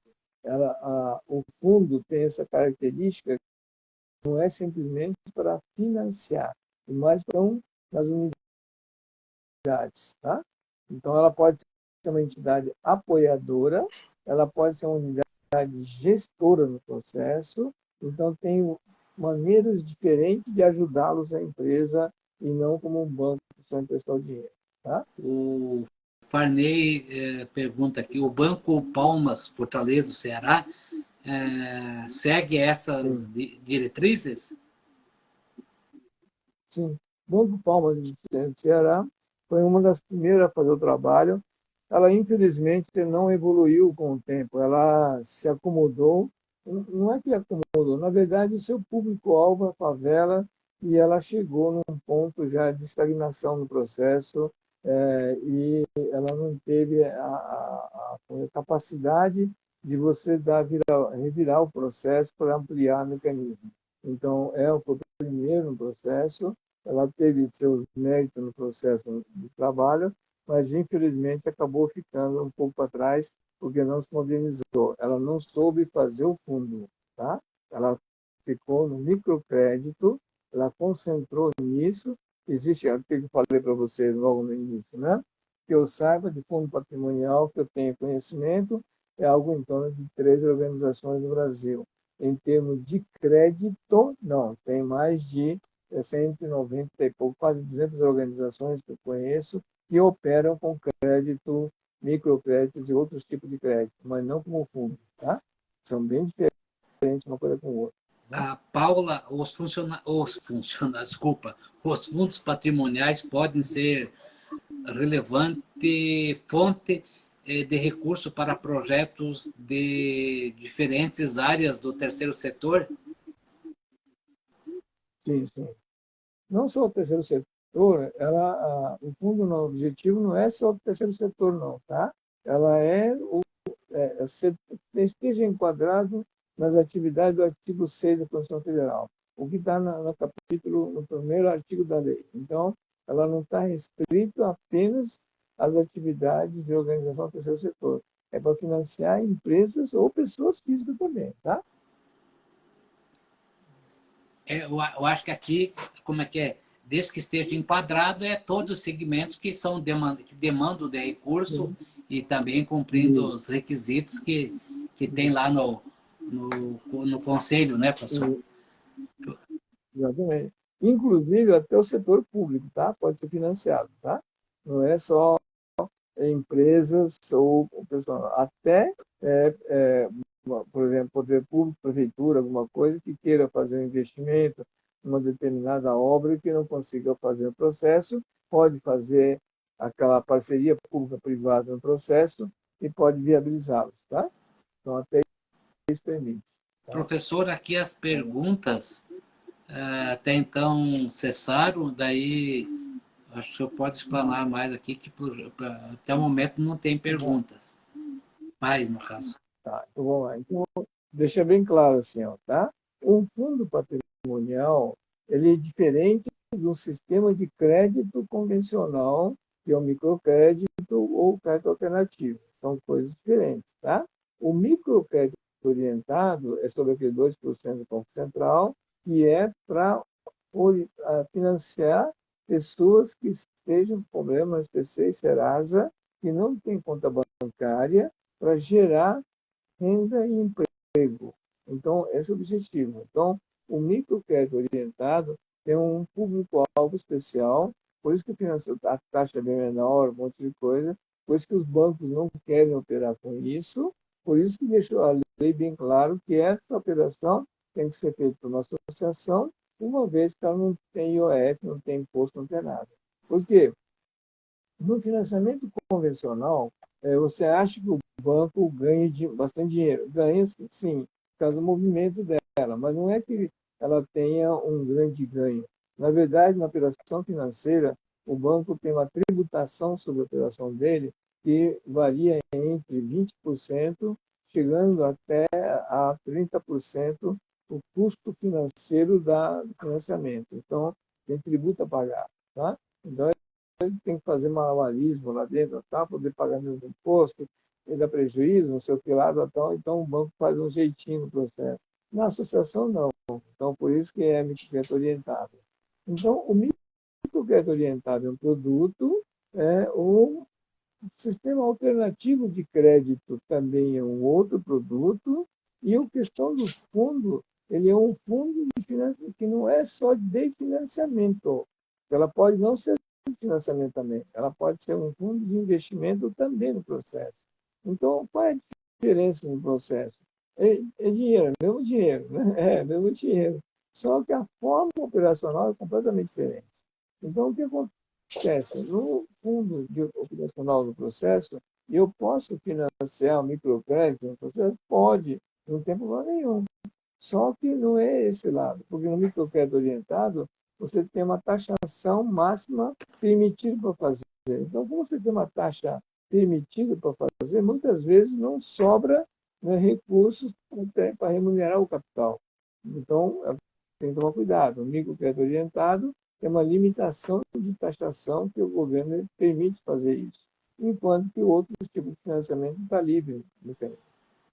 O fundo tem essa característica, não é simplesmente para financiar, mas para nas unidades. Tá? Então, ela pode ser uma entidade apoiadora, ela pode ser uma unidade gestora no processo, então tem maneiras diferentes de ajudá-los a empresa e não como um banco que só emprestar o dinheiro. Tá? O Farney pergunta aqui, o Banco Palmas, Fortaleza, Ceará, segue essas Sim, diretrizes? sim. Banco Palmas de Ceará foi uma das primeiras a fazer o trabalho. Ela, infelizmente, não evoluiu com o tempo. Ela se acomodou. Não é que acomodou, na verdade, o seu público-alvo é a favela e ela chegou num ponto já de estagnação no processo e ela não teve a capacidade de você revirar o processo para ampliar o mecanismo. Então, foi o primeiro no processo, ela teve seus méritos no processo de trabalho, mas infelizmente acabou ficando um pouco para trás porque não se modernizou. Ela não soube fazer o fundo, tá? Ela ficou no microcrédito, ela concentrou nisso. Existe aquilo que eu falei para vocês logo no início, né? Que eu saiba de fundo patrimonial, que eu tenho conhecimento, é algo em torno de 13 organizações no Brasil. Em termos de crédito, não, tem mais de 190 e pouco, quase 200 organizações que eu conheço que operam com crédito, microcréditos e outros tipos de crédito, mas não como fundo, tá? São bem diferentes uma coisa com a outra. Né? A Paula, desculpa, os fundos patrimoniais podem ser relevante fonte de recurso para projetos de diferentes áreas do terceiro setor? Sim, sim. Não só o terceiro setor, o fundo, o objetivo não é só o terceiro setor, não, tá? Ela esteja enquadrado nas atividades do artigo 6 da Constituição Federal, o que está no capítulo, no primeiro artigo da lei. Então, ela não está restrita apenas às atividades de organização do terceiro setor. É para financiar empresas ou pessoas físicas também, tá? Eu acho que aqui, como é que é? Desde que esteja enquadrado, todos os segmentos que demandam de recurso Sim. e também cumprindo E, os requisitos que tem lá no conselho, né, professor? e, exatamente. Inclusive, até o setor público, tá? Pode ser financiado, tá? Não é só empresas ou o pessoal, até, por exemplo, poder público, prefeitura, alguma coisa que queira fazer um investimento em uma determinada obra e que não consiga fazer o processo, pode fazer aquela parceria pública-privada no processo e pode viabilizá-los, tá? Então, até isso permite. Tá? Professor, aqui as perguntas até então cessaram, daí acho que o senhor pode explanar mais aqui, que até o momento não tem Bom, perguntas. Mais, no caso. tá, então vamos lá. Então, deixa bem claro assim, ó, tá? Um fundo patrimonial, ele é diferente do sistema de crédito convencional, que é o microcrédito ou o crédito alternativo. São coisas diferentes, tá? O microcrédito orientado é sobre aquele 2% do Banco Central, que é para financiar pessoas que estejam com problemas PCI e Serasa, que não têm conta bancária, para gerar renda e emprego. Então, esse é o objetivo. Então, o microcrédito orientado tem um público-alvo especial, Por isso que a taxa é bem menor, um monte de coisa. Por isso que os bancos não querem operar com isso. Por isso que deixou a lei bem claro que essa operação tem que ser feita por uma associação, uma vez que ela não tem IOF, não tem imposto, não tem nada. Por quê? No financiamento convencional, você acha que o banco ganha bastante dinheiro. Ganha, sim, por causa do movimento dela, mas não é que ela tenha um grande ganho. Na verdade, na operação financeira, o banco tem uma tributação sobre a operação dele que varia entre 20%, chegando até a 30% o custo financeiro do financiamento. Então, tem tributo a pagar. Tá? Então, tem que fazer malabarismo lá dentro, tá? Poder pagar meus impostos, e dá prejuízo, não sei o que lá, tal. Então o banco faz um jeitinho no processo. Na associação, não. Então, por isso que é microcrédito orientado. Então, o microcrédito orientado é um produto, o sistema alternativo de crédito também é um outro produto, e a questão do fundo, ele é um fundo de financiamento que não é só de financiamento. Ela pode não ser de financiamento também, ela pode ser um fundo de investimento também no processo. Então, qual é a diferença no processo? É dinheiro, é mesmo dinheiro, né? É mesmo dinheiro. Só que a forma operacional é completamente diferente. Então, o que acontece? No fundo de operacional do processo, eu posso financiar o microcrédito no processo? Pode, não tem problema nenhum. Só que não é esse lado, porque no microcrédito orientado, você tem uma taxação máxima permitida para fazer. Então, como você tem uma taxa permitida para fazer, muitas vezes não sobra, né, recursos para remunerar o capital. Então, tem que tomar cuidado. O microcrédito orientado tem uma limitação de taxação que o governo permite fazer isso, enquanto que outros tipos de financiamento está livre.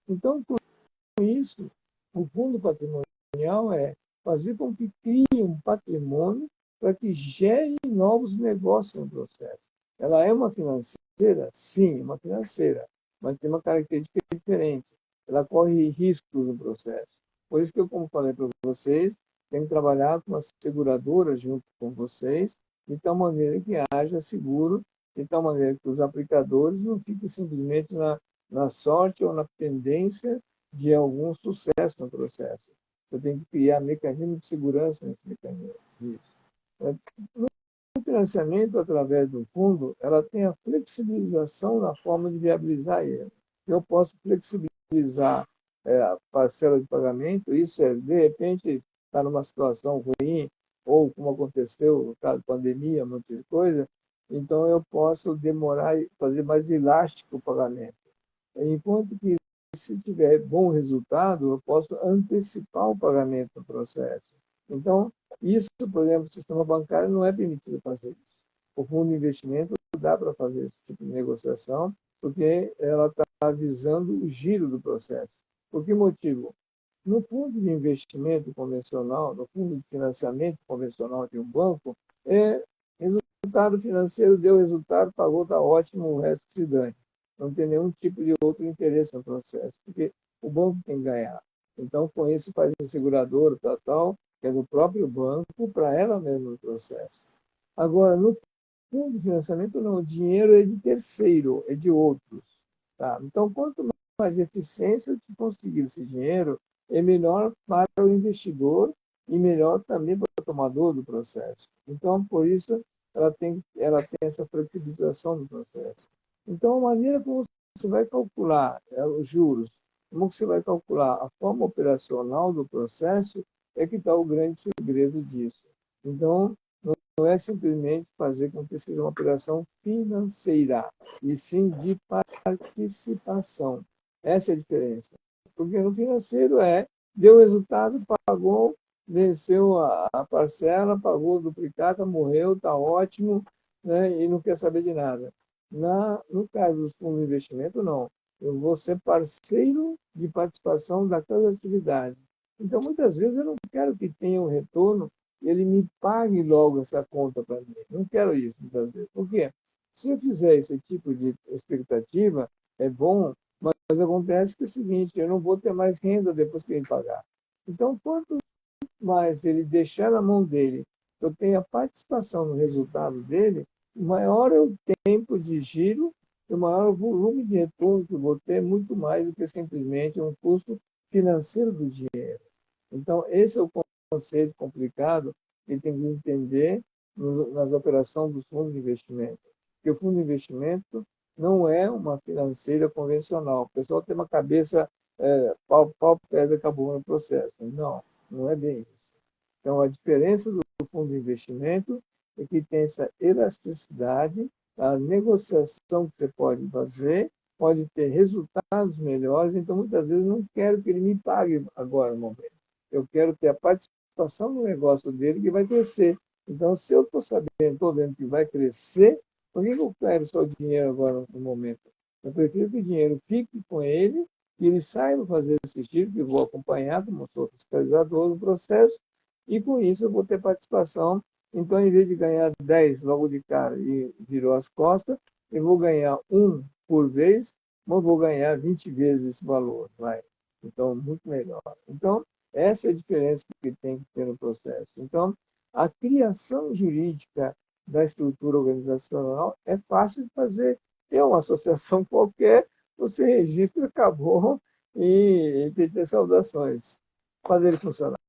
Então, com isso, o fundo patrimonial é fazer com que crie um patrimônio para que gere novos negócios no processo. Ela é uma financeira? Sim, uma financeira, mas tem uma característica diferente. Ela corre riscos no processo. Por isso que eu, como falei para vocês, tenho que trabalhar com uma seguradora junto com vocês, de tal maneira que haja seguro, de tal maneira que os aplicadores não fiquem simplesmente na sorte ou na pendência de algum sucesso no processo. Você tem que criar mecanismo de segurança nesse mecanismo disso. No financiamento através do fundo, ela tem a flexibilização na forma de viabilizar ele. Eu posso flexibilizar a parcela de pagamento, isso é, de repente, está numa situação ruim, ou como aconteceu no caso da pandemia, um monte de coisa, então eu posso demorar e fazer mais elástico o pagamento. Enquanto que se tiver bom resultado, eu posso antecipar o pagamento do processo. Então, isso, por exemplo, o sistema bancário não é permitido fazer isso. O fundo de investimento dá para fazer esse tipo de negociação, porque ela está visando o giro do processo. Por que motivo? No fundo de investimento convencional, no fundo de financiamento convencional de um banco, resultado financeiro deu resultado, pagou, está ótimo, o resto se dane. Não tem nenhum tipo de outro interesse no processo, porque o banco tem que ganhar. Então, com isso, faz a seguradora, tal, que é do próprio banco, para ela mesma no processo. Agora, no fundo de financiamento, não, o dinheiro é de terceiro, é de outros. Tá? Então, quanto mais eficiência eu conseguir esse dinheiro, é melhor para o investidor e melhor também para o tomador do processo. Então, por isso, ela tem essa flexibilização do processo. Então, a maneira como você vai calcular os juros, como você vai calcular a forma operacional do processo, é que está o grande segredo disso. Então, não é simplesmente fazer com que seja uma operação financeira, e sim de participação. Essa é a diferença. Porque no financeiro deu resultado, pagou, venceu a parcela, pagou duplicata, morreu, está ótimo, né, e não quer saber de nada. No caso dos fundos de investimento, não. Eu vou ser parceiro de participação daquelas atividades. Então, muitas vezes, eu não quero que tenha um retorno e ele me pague logo essa conta para mim. Não quero isso, muitas vezes. Por quê? Se eu fizer esse tipo de expectativa, é bom, mas acontece que é o seguinte, eu não vou ter mais renda depois que ele pagar. Então, quanto mais ele deixar na mão dele eu tenho a participação no resultado dele, maior é o tempo de giro e maior o volume de retorno que eu vou ter, muito mais do que simplesmente um custo financeiro do dinheiro. Então, esse é o conceito complicado que tem que entender nas operações dos fundos de investimento. Porque o fundo de investimento não é uma financeira convencional. O pessoal tem uma cabeça pau, pedra, acabou no processo. Não, não é bem isso. Então, a diferença do fundo de investimento é que tem essa elasticidade, a negociação que você pode fazer, pode ter resultados melhores, então muitas vezes não quero que ele me pague agora no momento. Eu quero ter a participação no negócio dele que vai crescer. Então, se eu estou sabendo, estou vendo que vai crescer, por que eu quero só o dinheiro agora no momento? Eu prefiro que o dinheiro fique com ele, que ele saiba fazer esse tipo, que eu vou acompanhar, como sou fiscalizador do processo, e com isso eu vou ter participação. Então, em vez de ganhar 10 logo de cara e virou as costas, eu vou ganhar um por vez, mas vou ganhar 20 vezes esse valor. Vai. Então, muito melhor. Então, essa é a diferença que tem que ter no processo. Então, a criação jurídica da estrutura organizacional é fácil de fazer. Tem uma associação qualquer, você registra, acabou, e tem que ter saudações. Fazer ele funcionar.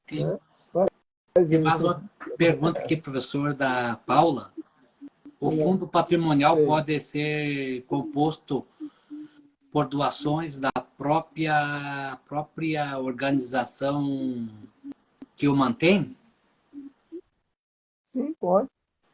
Tem, Né? Mas, tem mais uma pergunta aqui, professor, da Paula. O fundo patrimonial sei. pode ser composto por doações da própria organização que o mantém? Sim, pode,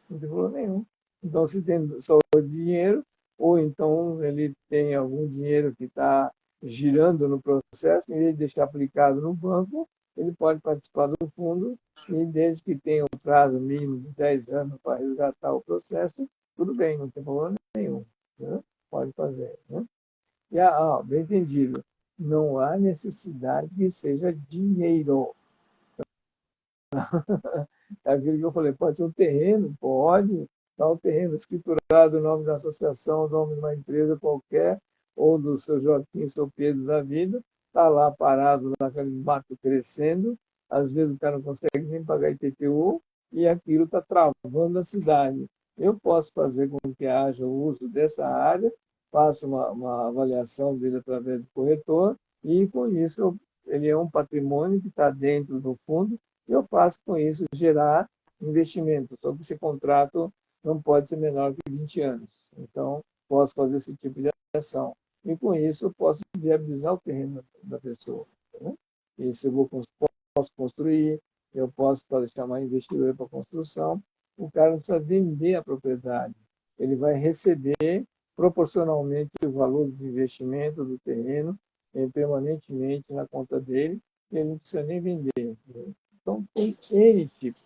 não tem problema nenhum. Então, se tem só dinheiro, ou então ele tem algum dinheiro que está girando no processo, em vez de deixar aplicado no banco, ele pode participar do fundo e, desde que tenha um prazo mínimo de 10 anos para resgatar o processo, tudo bem, não tem problema nenhum. Né? Pode fazer. Né? E, bem entendido, não há necessidade que seja dinheiro. É aquilo que eu falei, pode ser um terreno, pode, tá um terreno escriturado, o nome da associação, o nome de uma empresa qualquer, ou do seu Joaquim, seu Pedro da vida, está lá parado naquele mato crescendo, às vezes o cara não consegue nem pagar IPTU, e aquilo está travando a cidade. Eu posso fazer com que haja o uso dessa área, faço uma avaliação dele através do corretor, e com isso ele é um patrimônio que está dentro do fundo, eu faço com isso gerar investimento, só que esse contrato não pode ser menor que 20 anos. Então, posso fazer esse tipo de ação. E com isso, eu posso viabilizar o terreno da pessoa. Né? E se eu posso construir, eu posso chamar investidor para construção, o cara não precisa vender a propriedade. Ele vai receber proporcionalmente o valor dos investimentos do terreno permanentemente na conta dele, e ele não precisa nem vender. Né? Então, tem N tipos.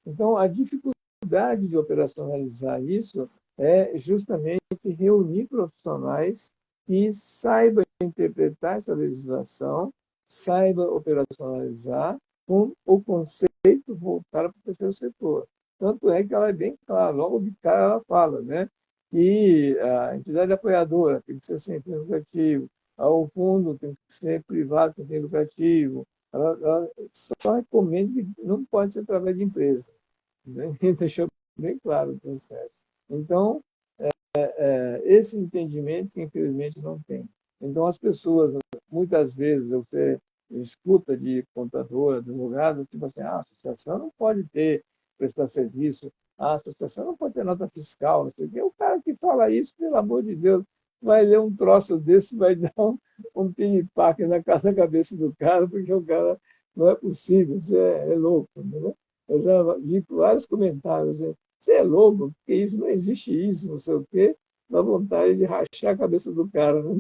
Então, a dificuldade de operacionalizar isso é justamente reunir profissionais que saibam interpretar essa legislação, saibam operacionalizar com o conceito voltado para o terceiro setor. Tanto é que ela é bem clara, logo de cara ela fala, né, que a entidade apoiadora tem que ser sem fins lucrativos, o fundo tem que ser privado sem fins lucrativos, ela só recomenda que não pode ser através de empresa. Né? Deixou bem claro o processo. Então, esse entendimento que infelizmente não tem. Então, as pessoas, muitas vezes, você escuta de contador, advogado, tipo assim, a associação não pode prestar serviço, a associação não pode ter nota fiscal, não sei o quê. O cara que fala isso, pelo amor de Deus, vai ler um troço desse, vai dar um pinipaque na cabeça do cara, porque o cara não é possível, isso é louco. Né? Eu já vi vários comentários, você é louco, porque isso não existe isso, não sei o quê, dá vontade de rachar a cabeça do cara, né?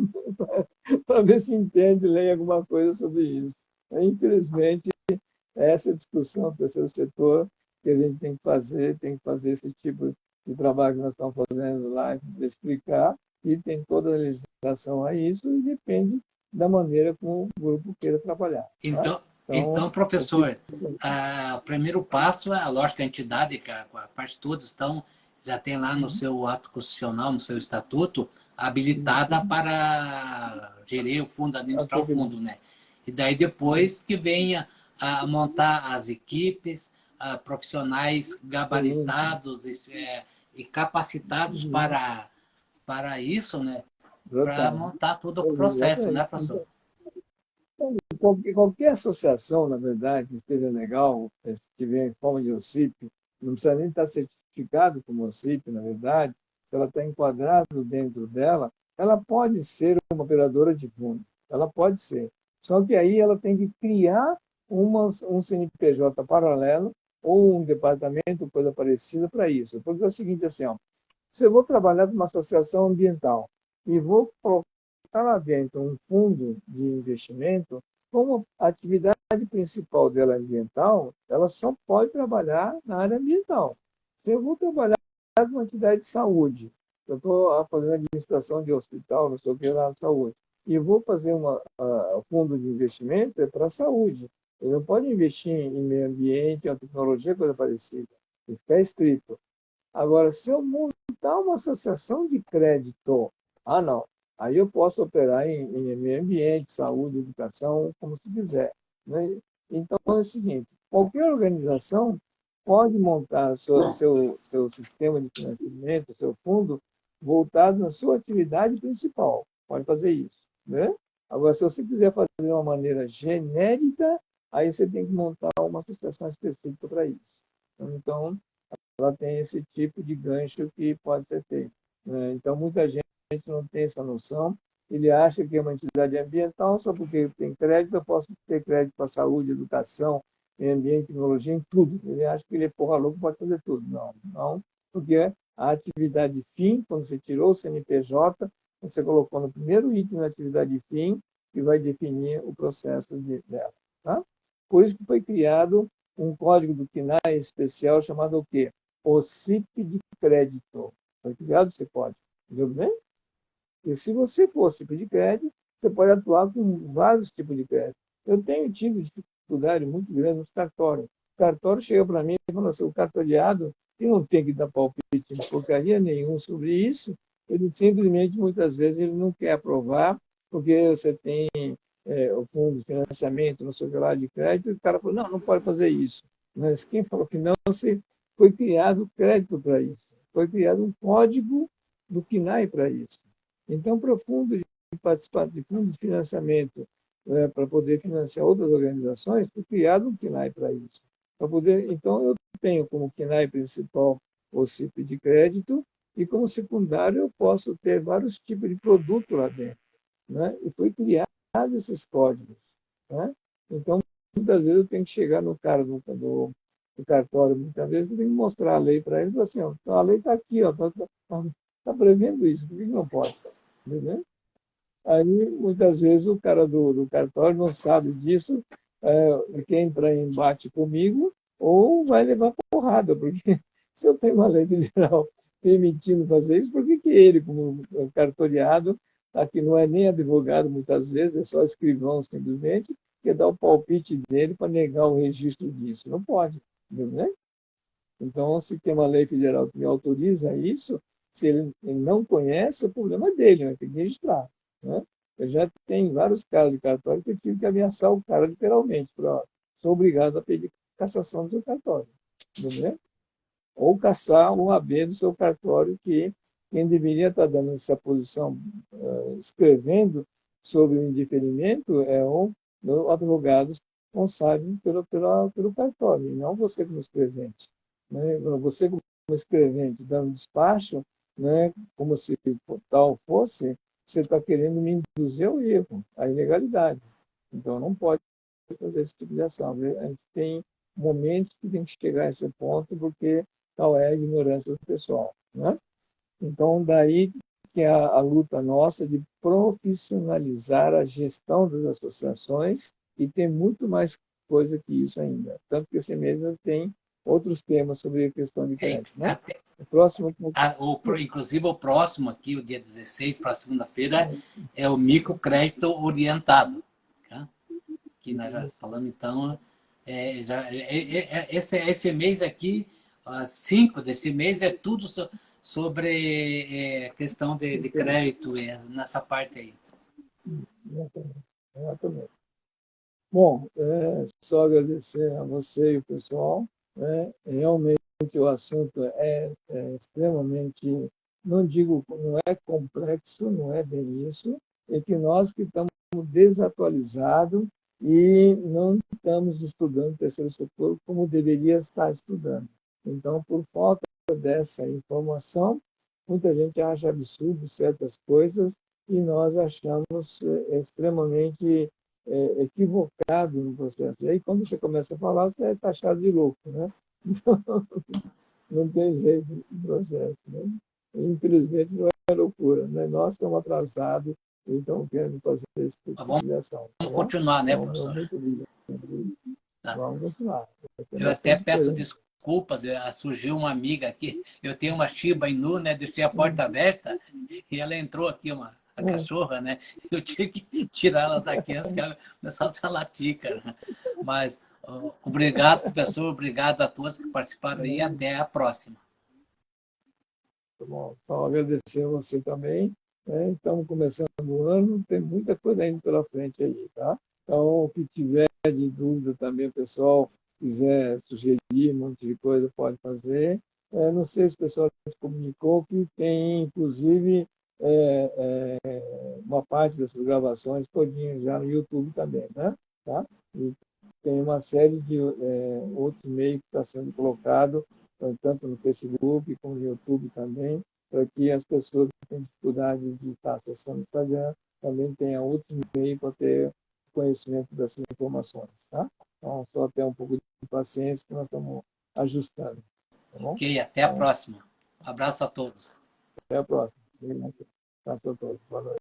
Para ver se entende, lê alguma coisa sobre isso. Infelizmente, essa é a discussão do terceiro setor que a gente tem que fazer esse tipo de trabalho que nós estamos fazendo lá, de explicar, e tem toda a legislação a isso, e depende da maneira como o grupo queira trabalhar. Tá? Então, professor, o primeiro passo é, lógico, a entidade, que a parte todas estão, já tem lá no seu ato constitucional, no seu estatuto, habilitada para gerir o fundo, administrar o fundo, né? E daí depois que venha a montar as equipes, profissionais gabaritados e capacitados para isso, né? Para montar todo o processo, né, professor? Qualquer associação, na verdade, que esteja legal, se estiver em forma de OCIP, não precisa nem estar certificado como OCIP, na verdade, se ela está enquadrado dentro dela, ela pode ser uma operadora de fundo, ela pode ser. Só que aí ela tem que criar um CNPJ paralelo ou um departamento, coisa parecida para isso. Porque é o seguinte, assim, ó, se eu vou trabalhar numa associação ambiental e vou colocar lá dentro um fundo de investimento, como a atividade principal dela é ambiental, ela só pode trabalhar na área ambiental. Se eu vou trabalhar numa atividade de saúde, eu estou fazendo administração de hospital, não sei o que lá na saúde, e vou fazer um fundo de investimento, é para a saúde. Ele não pode investir em meio ambiente, em tecnologia, coisa parecida. Tem que ficar estrito. Agora, se eu montar uma associação de crédito, não. Aí eu posso operar em meio ambiente, saúde, educação, como se quiser. Né? Então, é o seguinte, qualquer organização pode montar seu sistema de financiamento, seu fundo, voltado na sua atividade principal. Pode fazer isso. Né? Agora, se você quiser fazer de uma maneira genérica, aí você tem que montar uma associação específica para isso. Então, ela tem esse tipo de gancho que pode ser feito. Né? Então, muita gente não tem essa noção. Ele acha que é uma entidade ambiental, só porque tem crédito, eu posso ter crédito para saúde, educação, meio ambiente, tecnologia, em tudo. Ele acha que ele é porra louco, pode fazer tudo. Não, não, porque a atividade fim, quando você tirou o CNPJ, você colocou no primeiro item da atividade fim, que vai definir o processo dela. Tá? Por isso que foi criado um código do CNAE especial chamado o quê? OCIP de crédito. Foi criado esse código. Entendeu bem? E se você for OCIP de crédito, você pode atuar com vários tipos de crédito. Eu tenho tido dificuldade muito grande nos cartórios. O cartório chega para mim e fala assim, o cartoriado, e não tem que dar palpite de porcaria nenhum sobre isso, ele simplesmente, muitas vezes, ele não quer aprovar, porque você tem o fundo de financiamento, não sei o que lá, de crédito, e o cara falou, não, não pode fazer isso. Mas quem falou que não, foi criado crédito para isso. Foi criado um código do CNAE para isso. Então, para o fundo de participar de fundo de financiamento, para poder financiar outras organizações, foi criado um CNAE para isso. Então, eu tenho como CNAE principal o CIP de crédito e como secundário eu posso ter vários tipos de produto lá dentro. Né? E foi criado esses códigos. Né? Então, muitas vezes eu tenho que chegar no cara do cartório, muitas vezes eu tenho que mostrar a lei para ele e falar assim, ó, a lei está aqui, está prevendo isso, por que não pode? Entendeu? Aí, muitas vezes, o cara do cartório não sabe disso, quer entrar em embate comigo ou vai levar porrada, porque se eu tenho uma lei federal permitindo fazer isso, por que ele, como cartoriado, que não é nem advogado muitas vezes, é só escrivão simplesmente, quer dar o palpite dele para negar o registro disso? Não pode, né? Então, se tem uma lei federal que me autoriza isso, se ele não conhece, o problema é dele, vai ter que registrar. Né? Eu já tenho vários casos de cartório que eu tive que ameaçar o cara literalmente, sou obrigado a pedir cassação do seu cartório. Entendeu? Ou caçar um AB do seu cartório, que quem deveria estar dando essa posição, escrevendo sobre o indeferimento, é o advogado responsável pelo cartório, e não você como escrevente. Né? Você como escrevente dando despacho, né, como se tal fosse, você está querendo me induzir ao erro, à ilegalidade. Então, não pode fazer esse tipo de ação. A gente tem momentos que tem que chegar a esse ponto, porque tal é a ignorância do pessoal. Né? Então, daí que é a luta nossa de profissionalizar a gestão das associações, e tem muito mais coisa que isso ainda. Tanto que esse mês tem outros temas sobre a questão de crédito. Né? O próximo... Inclusive, o próximo aqui, o dia 16, para segunda-feira, é o microcrédito orientado. Tá? Que nós já falamos, então, esse mês aqui, 5 desse mês, é tudo sobre questão de crédito, nessa parte aí. Exatamente. Bom, só agradecer a você e o pessoal. né? Realmente o assunto é extremamente, não digo, não é complexo, não é bem isso, é que nós que estamos desatualizados e não estamos estudando o terceiro setor como deveria estar estudando. Então, por falta dessa informação, muita gente acha absurdo certas coisas e nós achamos extremamente equivocado no processo. E aí, quando você começa a falar, você é taxado de louco, né? Então, não tem jeito no processo, né? Infelizmente, não é loucura, né? Nós estamos atrasados e estamos querendo fazer esse tipo Mas de direção, tá vamos bom? continuar, né, Então, meu professor? muito obrigado. Tá. Vamos continuar. Tem Eu até bastante peço coisa. desculpas, surgiu uma amiga aqui, eu tenho uma Shiba Inu, né, deixei a porta aberta e ela entrou aqui, a cachorra, né, eu tive que tirar ela daqui antes que ela começasse a latir, cara. Mas obrigado, professor, obrigado a todos que participaram aí, até a próxima. Tá bom. Então, agradecer a você também, né? Estamos começando o ano, tem muita coisa ainda pela frente aí, tá? Então, o que tiver de dúvida também, o pessoal quiser sugerir um monte de coisa, pode fazer. Não sei se o pessoal te comunicou que tem, inclusive, uma parte dessas gravações todinhas já no YouTube também, né? Tá? E tem uma série de outros meios que está sendo colocado tanto no Facebook como no YouTube também, para que as pessoas que têm dificuldade de estar acessando o Instagram também tenham outros meios para ter conhecimento dessas informações, tá? Então, só ter um pouco de paciência que nós estamos ajustando, tá bom? Ok, até a Então, próxima. Um abraço a todos. até a próxima. Um abraço a todos. Boa noite.